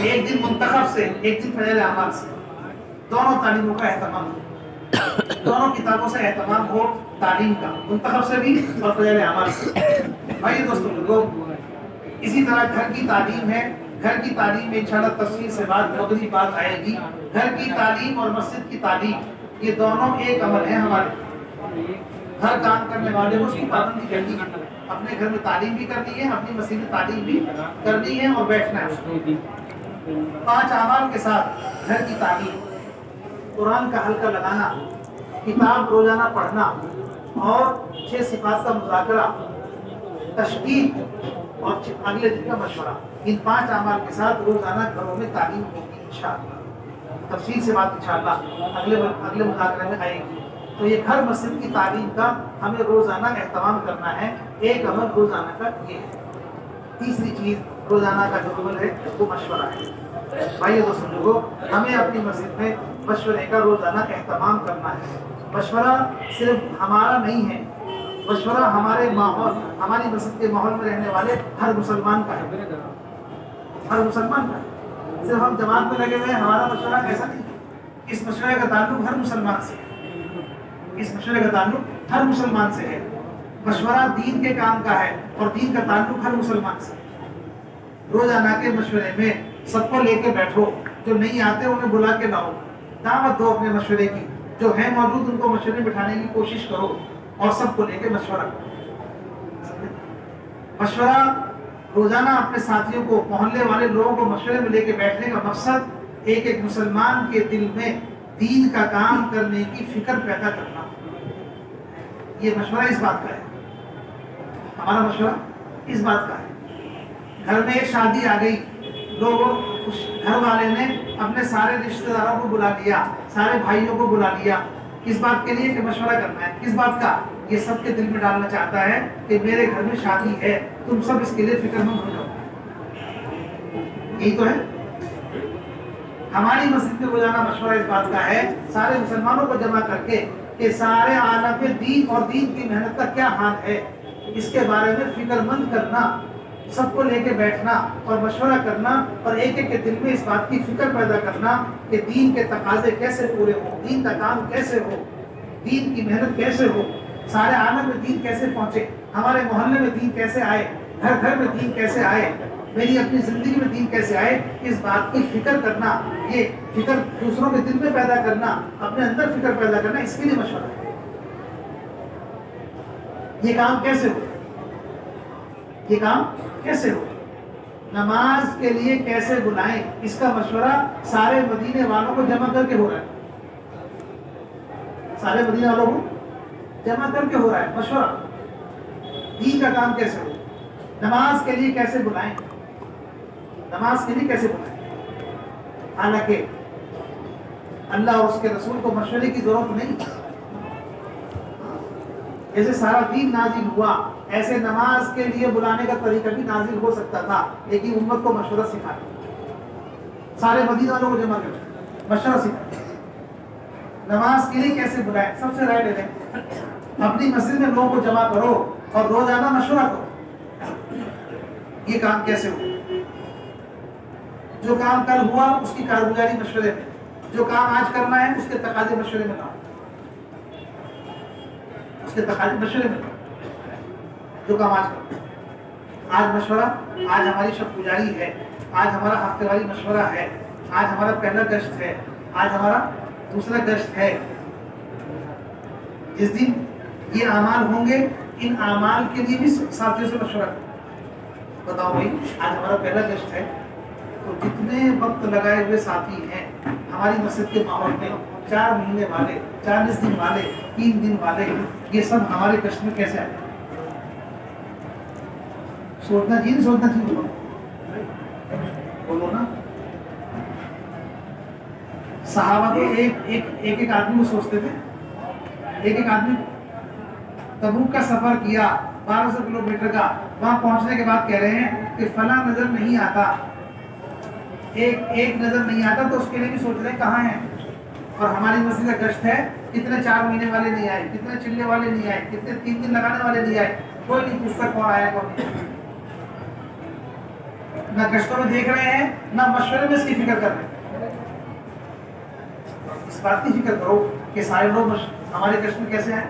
ایک دن منتخب سے، ایک دن فضائل اعمال سے، دونوں تعلیموں کا اہتمام ہو، دونوں کتابوں سے اہتمام ہو تعلیم کا، منتخب سے بھی اور فضائل اعمال سے۔ بھائی دوستوں، اسی طرح گھر کی تعلیم ہے، گھر کی تعلیم میں انشاءاللہ تفصیل سے مغربی بات آئے گی۔ گھر کی تعلیم اور مسجد کی تعلیم یہ دونوں ایک عمل ہیں ہمارے۔ ہر کام کرنے والے کو اس کی پابندی کرنی ہے، اپنے گھر میں تعلیم بھی کرنی ہے، اپنی مسجد میں تعلیم بھی کرنی ہے اور بیٹھنا ہے اس کو۔ 5 اعمال کے ساتھ گھر کی تعلیم، قرآن کا حلقہ لگانا، کتاب روزانہ پڑھنا اور 6 صفات کا مذاکرہ، تشکیل اور اگلے دن کا مشورہ، ان 5 اعمال کے ساتھ روزانہ گھروں میں تعلیم ہوگی انشاءاللہ۔ تفصیل سے بات انشاءاللہ اگلے مذاکرے میں آئے گی۔ تو یہ گھر مسجد کی تعلیم کا ہمیں روزانہ اہتمام کرنا ہے، ایک عمل روزانہ کا یہ ہے۔ تیسری چیز روزانہ کا جو عمل ہے وہ مشورہ ہے۔ بھائی دوستوں لوگوں، ہمیں اپنی مسجد میں مشورے کا روزانہ اہتمام کرنا ہے۔ مشورہ صرف ہمارا نہیں ہے، مشورہ ہمارے ماحول، ہماری مسجد کے ماحول میں رہنے والے ہر مسلمان کا ہے، ہر مسلمان کا ہے۔ صرف ہم جماعت میں لگے ہوئے ہیں، ہمارا مشورہ ایسا نہیں ہے۔ اس مشورے کا تعلق ہر مسلمان سے ہے، اس مشورے کا تعلق ہر مسلمان سے ہے۔ مشورہ دین کے کام کا ہے اور دین کا تعلق ہر مسلمان سے ہے۔ روزانہ کے مشورے میں سب کو لے کے بیٹھو، جو نہیں آتے انہیں بلا کے لاؤ، دعوت دو اپنے مشورے کی، جو ہیں موجود ان کو مشورے میں بٹھانے کی کوشش کرو اور سب کو لے کے مشورہ کرو۔ مشورہ روزانہ اپنے ساتھیوں کو، محلے والے لوگوں کو مشورے میں لے کے بیٹھنے کا مقصد ایک ایک مسلمان کے دل میں دین کا کام کرنے کی فکر پیدا کرنا۔ یہ مشورہ اس بات کا ہے، ہمارا مشورہ اس بات کا ہے۔ گھر میں ایک شادی آ گئی، لوگوں اس گھر والے نے اپنے سارے رشتہ داروں کو بلا لیا، سارے بھائیوں کو بلا لیا، کس بات کے لیے؟ کہ مشورہ کرنا ہے۔ کس بات کا؟ یہ سب کے دل میں ڈالنا چاہتا ہے کہ میرے گھر میں شادی ہے، تم سب اس کے لیے فکر مند ہو جاؤ۔ یہی تو ہے ہماری مسجد میں روزانہ مشورہ، اس بات کا ہے سارے مسلمانوں کو جمع کر کے کہ سارے عالم میں دین اور دین کی محنت کا کیا حال ہے، اس کے بارے میں فکر مند کرنا، سب کو لے کے بیٹھنا اور مشورہ کرنا اور ایک ایک کے دل میں اس بات کی فکر پیدا کرنا کہ دین کے تقاضے کیسے پورے ہوں، دین کا کام کیسے ہو، دین کی محنت کیسے ہو، سارے عالم میں دین کیسے پہنچے، ہمارے محلے میں دین کیسے آئے، گھر گھر میں دین کیسے آئے، میری اپنی زندگی میں دین کیسے آئے، اس بات کی فکر کرنا، یہ فکر دوسروں کے دل میں پیدا کرنا، اپنے اندر فکر پیدا کرنا، اس کے لیے مشورہ ہے۔ یہ کام کیسے ہو، یہ کام کیسے ہو، نماز کے لیے کیسے بلائیں، اس کا مشورہ سارے مدینے والوں کو جمع کر کے ہو رہا ہے، سارے مدینے والوں کو جمع کر کے ہو رہا ہے مشورہ۔ دین کا کام کیسے ہو، نماز کے لیے کیسے بلائیں، نماز کے لیے کیسے بلائیں، حالانکہ اللہ اور اس کے رسول کو مشورے کی ضرورت نہیں، جیسے سارا دین نازل ہوا ایسے نماز کے لیے بلانے کا طریقہ بھی نازل ہو سکتا تھا، لیکن امت کو مشورہ سکھایا، سارے مدینہ والوں کو جمع کر مشورہ سکھایا۔ نماز کے لیے کیسے بلائیں، سب سے رائے لے لیں، اپنی مسجد میں لوگوں کو جمع کرو اور روزانہ مشورہ کرو، یہ کام کیسے ہو، جو کام کل ہوا اس کی کارگزاری مشورے میں، جو کام آج کرنا ہے اس کے تقاضے مشورے میں لاؤ، اس کے تقاضے مشورے میں لاؤ، جو کام آج کرنا ہے۔ آج مشورہ، آج ہماری شب گزاری ہے، آج ہمارا ہفتے واری مشورہ ہے، آج ہمارا پہلا گشت ہے، آج ہمارا دوسرا گشت ہے۔ جس دن یہ اعمال ہوں گے ان اعمال کے لیے بھی ساتھیوں سے مشورہ کرو، بتاؤ بھائی آج ہمارا پہلا گشت ہے، تو جتنے وقت لگائے ہوئے ساتھی ہیں ہماری مسجد کے ماحول میں، 4 مہینے والے، 40 دن والے، 3 دن والے، یہ سب ہمارے گشت میں کیسے آئے؟ سوچنا چاہیے، نہیں سوچنا چاہیے، بولو نا۔ صحابہ تو ایک آدمی کو سوچتے تھے، ایک آدمی تبوک کا سفر کیا 1200 کلومیٹر کا، وہاں پہنچنے کے بعد کہہ رہے ہیں کہ فلاں نظر نہیں آتا، ایک نظر نہیں آتا، تو اس کے لیے بھی سوچ رہے ہیں کہاں ہیں. اور ہماری مسجد کا گشت ہے، کتنے 4 مہینے والے نہیں آئے، کتنے چلے والے نہیں آئے، کتنے 3 دن لگانے والے نہیں آئے، کوئی نہیں پوچھتا کون آیا کون نہیں. نہ گشتوں میں دیکھ رہے ہیں، نہ مشورے میں اس کی فکر کر رہے ہیں. اس بات کی فکر کرو کہ سارے لوگ ہمارے گشت میں کیسے آئے،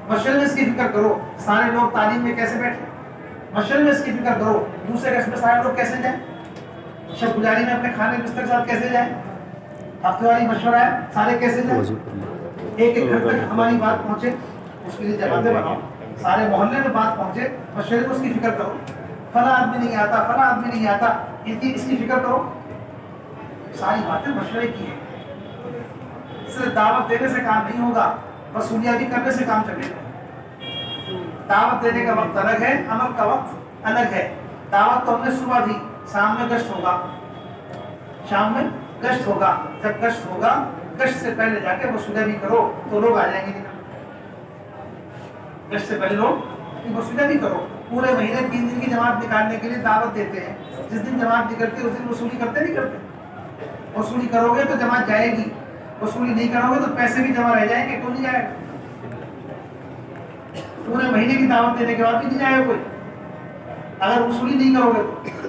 مشورے میں اس کی فکر کرو سارے لوگ تعلیم میں کیسے بیٹھے، مشورے میں اس کی فکر کرو دوسرے گشت میں سارے لوگ کیسے جائیں، شب گزاری میں اپنے کھانے بستر کے ساتھ کیسے جائیں، ہفتے والی مشورہ ہے سارے کیسے جائیں. ایک ایک گھر تک ہماری بات پہنچے، اس کے لیے جماعتیں بناؤ، سارے محلے میں بات پہنچے، مشورے میں اس کی فکر کرو. فلاں آدمی نہیں آتا، فلاں آدمی نہیں آتا، اس کی فکر کرو. ساری باتیں مشورے کی ہیں. صرف دعوت دینے سے کام نہیں ہوگا، وصولیابی کرنے سے کام چلے گا. دعوت دینے کا وقت الگ ہے، عمل کا وقت الگ ہے. دعوت تو ہم نے صبح دی، شام میں گشت ہوگا، شام میں گشت ہوگا. جب گشت ہوگا، گشت سے پہلے جا کے وصولیابی کرو تو لوگ آ جائیں گے. گشت سے پہلے لوگ وصولیابی کرو. پورے مہینے 3 دن کی جماعت نکالنے کے لیے دعوت دیتے ہیں، جس دن جماعت نکلتی ہے اس دن وصولی کرتے نہیں کرتے. وصولی کرو گے تو جماعت جائے گی، وصولی نہیں کرو گے تو پیسے بھی جمع رہ جائیں گے، کیوں نہیں جائے گا. پورے مہینے کی دعوت دینے کے بعد بھی نہیں جائے گا کوئی اگر وصولی نہیں کرو گے تو.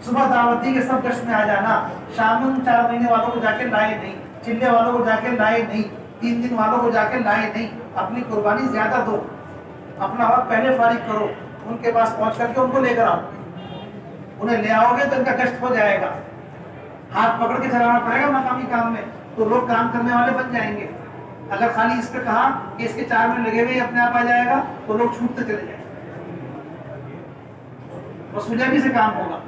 صبح دعوت دی کہ سب گشت میں آ جانا، شام میں 4 مہینے والوں کو جا کے لائے نہیں، چلے والوں کو جا کے لائے نہیں، 3 دن والوں کو جا کے لائے نہیں. اپنی قربانی زیادہ دو، اپنا وقت پہلے فارغ کرو، ان کے پاس پہنچ کر کے ان کو لے کر آؤ. انہیں لے آؤ گے تو ان کا گشت ہو جائے گا. ہاتھ پکڑ کے چلانا پڑے گا مقامی کام میں، تو لوگ کام کرنے والے بن جائیں گے. اگر خالی اس پہ کہا کہ اس کے 4 میں لگے ہوئے اپنے آپ آ جائے گا تو لوگ چھوٹتے چلے جائیں گے. وصولیابی سے کام ہوگا.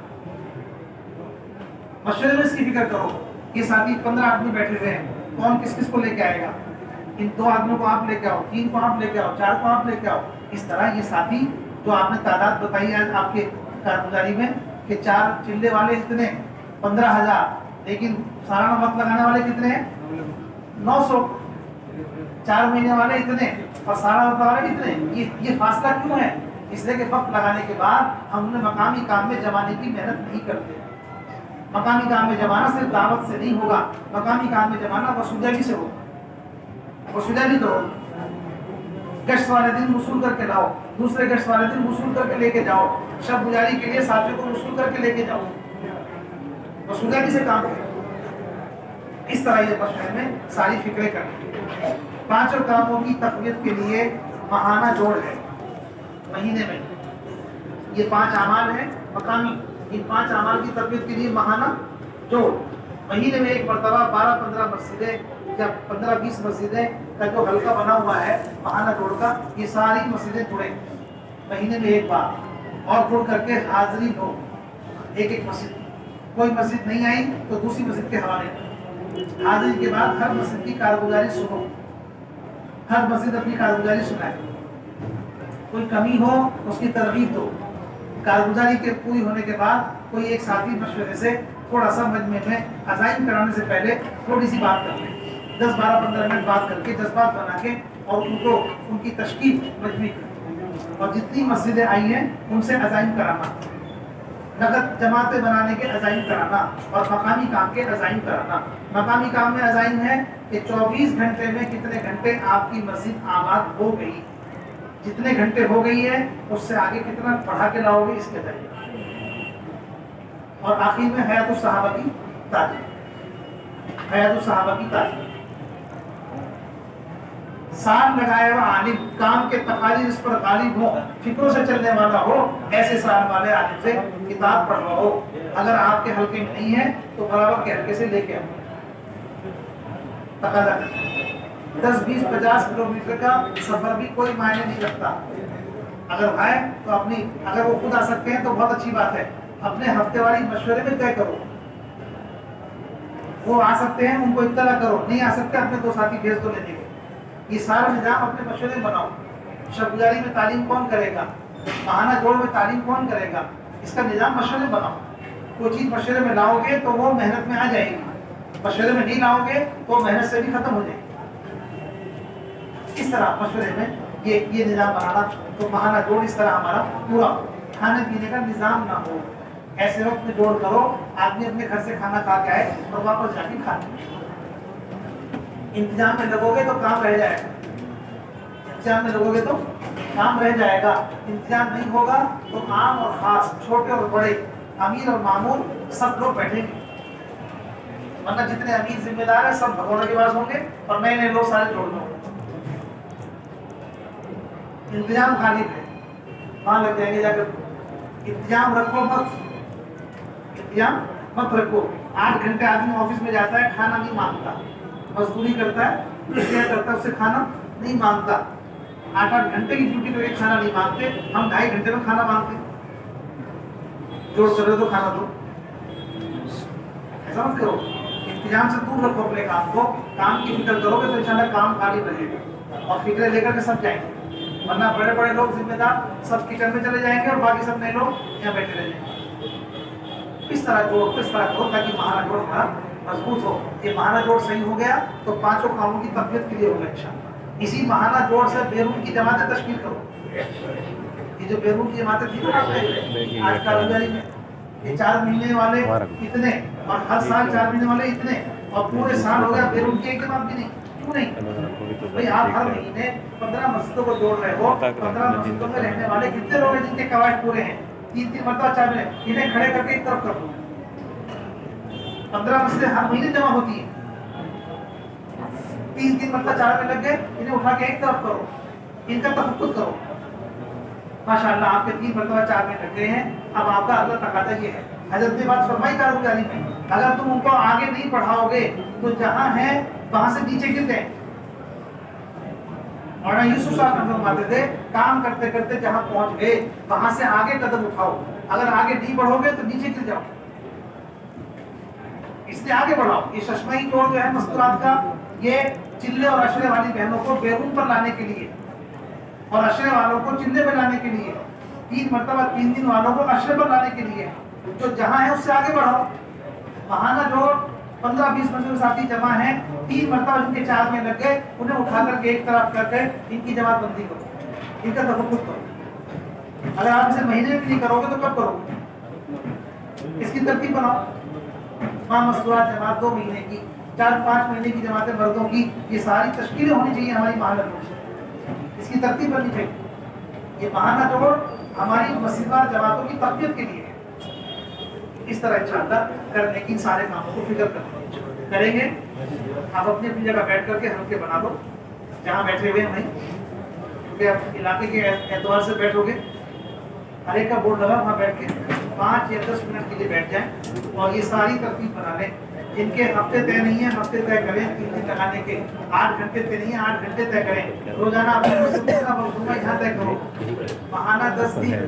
مشورے میں اس کی فکر کرو. یہ ساتھی 15 آدمی بیٹھے ہوئے ہیں، کون کس کس کو لے کے آئے گا. ان 2 آدمیوں کو آپ لے کے آؤ، 3 کو آپ لے کے آؤ، 4 کو آپ لے کے آؤ. اس طرح یہ ساتھی جو آپ نے تعداد بتائی ہے آپ کے کارگزاری میں کہ 4 چلے والے اتنے 15,000، لیکن سالانہ وقت لگانے والے کتنے ہیں 900. 4 مہینے والے اتنے اور سالانہ وقت والے کتنے. یہ فاصلہ کیوں ہے؟ اس لیے کہ وقت لگانے کے بعد ہم نے مقامی کام میں جمانے کی محنت نہیں کرتے. مقامی کام میں جمانا صرف دعوت سے نہیں ہوگا، مقامی کام میں جمانا وصولیابی سے ہوگا. وصولیابی کرو. گشت والے دن وصول کر کے لاؤ، دوسرے گشت والے دن وصول کر کے لے کے جاؤ، شب گزاری کے لیے ساتھیوں کو وصول کر کے لے کے جاؤ. وصولیابی سے کام کرو. اس طرح یہ مشورے میں ساری فکریں کریں. 5 کاموں کی تقویت کے لیے ماہانہ جوڑ ہے. مہینے میں یہ 5 اعمال ہیں مقامی، ان 5 اعمال کی تقویت کے لیے ماہانہ جوڑ. مہینے میں ایک مرتبہ 12-15 مسجدیں یا 15-20 مسجدیں کا جو حلقہ بنا ہوا ہے ماہانہ جوڑ کا، یہ ساری مسجدیں جڑیں مہینے میں ایک بار، اور جڑ کر کے حاضری دو ایک ایک مسجد. کوئی مسجد نہیں آئی تو دوسری مسجد کے حوالے. حاضری کے بعد ہر مسجد کی کارگزاری سنو، ہر مسجد اپنی کارگزاری سنائے. کوئی کمی ہو اس کی ترغیب دو. کارگزاری کے پوری ہونے کے بعد کوئی ایک ساتھی مشورے سے تھوڑا سا مجمع میں عزائم کرانے سے پہلے تھوڑی سی بات کر لیں، 10-12-15 منٹ بات کر کے جذبات بنا کے اور ان کو ان کی تشکیل مجمع کریں. اور جتنی مسجدیں آئی ہیں ان سے عزائم کرانا، نقد جماعتیں بنانے کے عزائم کرانا اور مقامی کام کے عزائم کرانا. مقامی کام میں عزائم ہے کہ 24 گھنٹے میں کتنے گھنٹے آپ کی مسجد آباد ہو گئی، جتنے گھنٹے ہو گئی ہے اس سے آگے کتنا بڑھا کے لاؤ گے اس کے ذریعے. اور آخر میں حیات الصحابہ کی تعلیم. حیات الصحابہ کی تعلیم. سال لگائے ہوا عالم، کام کے تقاضے اس پر غالب ہو، فکروں سے چلنے والا ہو، ایسے سال والے عالم سے کتاب پڑھواؤ. اگر آپ کے حلقے میں نہیں ہے تو برابر کے حلقے سے لے کے آؤ. تقاضا 10-20-50 کلومیٹر کا سفر بھی کوئی معنی نہیں رکھتا. اگر آئے تو اگر وہ خود آ سکتے ہیں تو بہت اچھی بات ہے. اپنے ہفتے والی مشورے میں طے کرو. وہ آ سکتے ہیں ان کو اطلاع کرو، نہیں آ سکتے اپنے 2 ساتھی بھیج دو لینے کو. یہ سارا نظام اپنے مشورے میں بناؤ. شب گزاری میں تعلیم کون کرے گا، ماہانہ جوڑ میں تعلیم کون کرے گا، اس کا نظام مشورے میں بناؤ. کوئی چیز مشورے میں لاؤ گے تو وہ محنت میں آ جائے گی، مشورے میں نہیں لاؤ گے تو محنت سے بھی ختم ہو جائے گی. اس طرح مشورے میں یہ نظام بنانا. تو ماہانہ جوڑ اس طرح ہمارا پورا ہو. کھانے پینے کا نظام نہ ہو. ایسے وقت میں جوڑ کرو آدمی اپنے گھر سے کھانا کھا کے آئے اور واپس جا کے کھا لے. انتظام میں لگو گے تو کام رہ جائے گا. انتظام میں لگو گے تو کام رہ جائے گا. انتظام نہیں ہوگا تو عام اور خاص، چھوٹے اور بڑے، امیر اور معمول سب لوگ بیٹھیں گے. ورنہ جتنے امیر ذمہ دار ہیں سب بھگوڑے کے پاس ہوں گے اور نئے نئے لوگ سارے جوڑ دوں گے. انتظام خالی ہے، وہاں لگ جائیں گے جا کر. انتظام رکھو مت، انتظام مت رکھو. 8 گھنٹے آدمی آفس میں جاتا ہے، کھانا نہیں مانگتا. مزدوری کرتا ہے، کیا کرتا ہے، اسے کھانا نہیں مانگتا. 8 گھنٹے کی ڈیوٹی کر کے کھانا نہیں مانگتے. ہم 2.5 گھنٹے میں کھانا مانگتے. جوڑ کر تو کھانا دو. ایسا مت کرو. انتظام سے دور رکھو اپنے کام کو. کام کی فکر کرو گے تو انشاءاللہ کام خالی رہے گا اور فکریں لے کر کے سب جائیں گے. ورنہ بڑے بڑے لوگ ذمہ دار سب کچن میں چلے جائیں گے اور باقی سب نئے لوگ یہاں بیٹھے رہ جائیں گے. اس طرح جوڑ، اس طرح کرو تاکہ ماہانہ جوڑ ہمارا مضبوط ہو. یہ ماہانہ جوڑ صحیح ہو گیا تو 5 کاموں کی تربیت کلیئر ہوگا انشاءاللہ. اسی ماہانہ جوڑ سے بیرون کی جماعتیں تشکیل کرو. یہ جو بیرون کی جماعتیں تھی نا آج کارگزاری میں، یہ 4 مہینے والے اتنے اور ہر سال 4 مہینے والے اتنے اور پورے سال ہو گیا بیرون کی ایک جماعت بھی نہیں. کیوں نہیں بھائی؟ آپ ہر مہینے 15 مسجدوں کو جوڑ رہے ہو. 15 مسجدوں میں رہنے والے کتنے لوگ ہیں جن کے قواعد پورے ہیں؟ 3 مرتبہ 4 مہینے انہیں کھڑے کر کے ایک طرف کر دو. 15 مسجدیں ہر مہینے جمع ہوتی ہیں. 3 مرتبہ 4 میں لگ گئے، انہیں اٹھا کے ایک طرف کرو، ان کا تفقد کرو. ماشاءاللہ آپ کے 3 مرتبہ 4 میں لگ گئے ہیں. اب آپ کا اگلا تقاضا یہ ہے، حضرت نے بات فرمائی کارگزاری میں، اگر تم ان کو آگے نہیں پڑھاؤ گے تو جہاں ہیں وہاں سے نیچے گر گئے. مولانا یوسف صاحب فرماتے تھے کام کرتے کرتے جہاں پہنچ گئے وہاں سے آگے قدم اٹھاؤ. اگر آگے نہیں بڑھو گے تو نیچے گر جاؤ. اس لیے آگے بڑھاؤ. یہ ششمائی جوڑ جو ہے مستورات کا، یہ چلے اور اشرے والی بہنوں کو بیرون پر لانے کے لیے اور اشرے والوں کو چلے پہ لانے کے لیے، 3 مرتبہ 3 دن والوں کو اشرے پر لانے کے لیے. جو جہاں ہے اس سے آگے بڑھاؤ. ماہانہ جوڑ 15-20 مسجد ساتھی جمع ہیں، 3 مرتبہ جن کے 4 میں لگ گئے انہیں اٹھا کر کے ایک طرف کر کے ان کی جماعت بندی کرو، ان کا تفقد کرو. اگر آپ اسے مہینے میں بھی نہیں کرو گے تو کب کرو گے؟ اس کی ترتیب بناؤ. 5 مستورات جماعت 2 مہینے کی، 4-5 مہینے کی جماعتیں مردوں کی، یہ ساری تشکیلیں ہونی چاہیے ہماری ماہانہ جوڑ سے. اس کی ترتیب بننی چاہیے. یہ ماہانہ جوڑ ہماری مسجدوار جماعتوں کی تربیت کے لیے ہے. اس طرح انشاءاللہ کرنے کی سارے کاموں کو فکر کریں گے. آپ اپنی اپنی جگہ بیٹھ کر کے حلقے بنا دو جہاں بیٹھے ہوئے ہیں وہیں، کیونکہ آپ علاقے کے اعتبار سے بیٹھو گے. ہر ایک کا بورڈ لگا، وہاں بیٹھ کے 5 یا 10 منٹ کے لیے بیٹھ جائیں اور یہ ساری ترتیب بنا لیں. جن کے ہفتے طے نہیں ہیں ہفتے طے کریں. 3 دن لگانے کے 8 گھنٹے طے نہیں ہیں 8 گھنٹے طے کریں. روزانہ اپنے یہاں طے کرو. ماہانہ 10 دن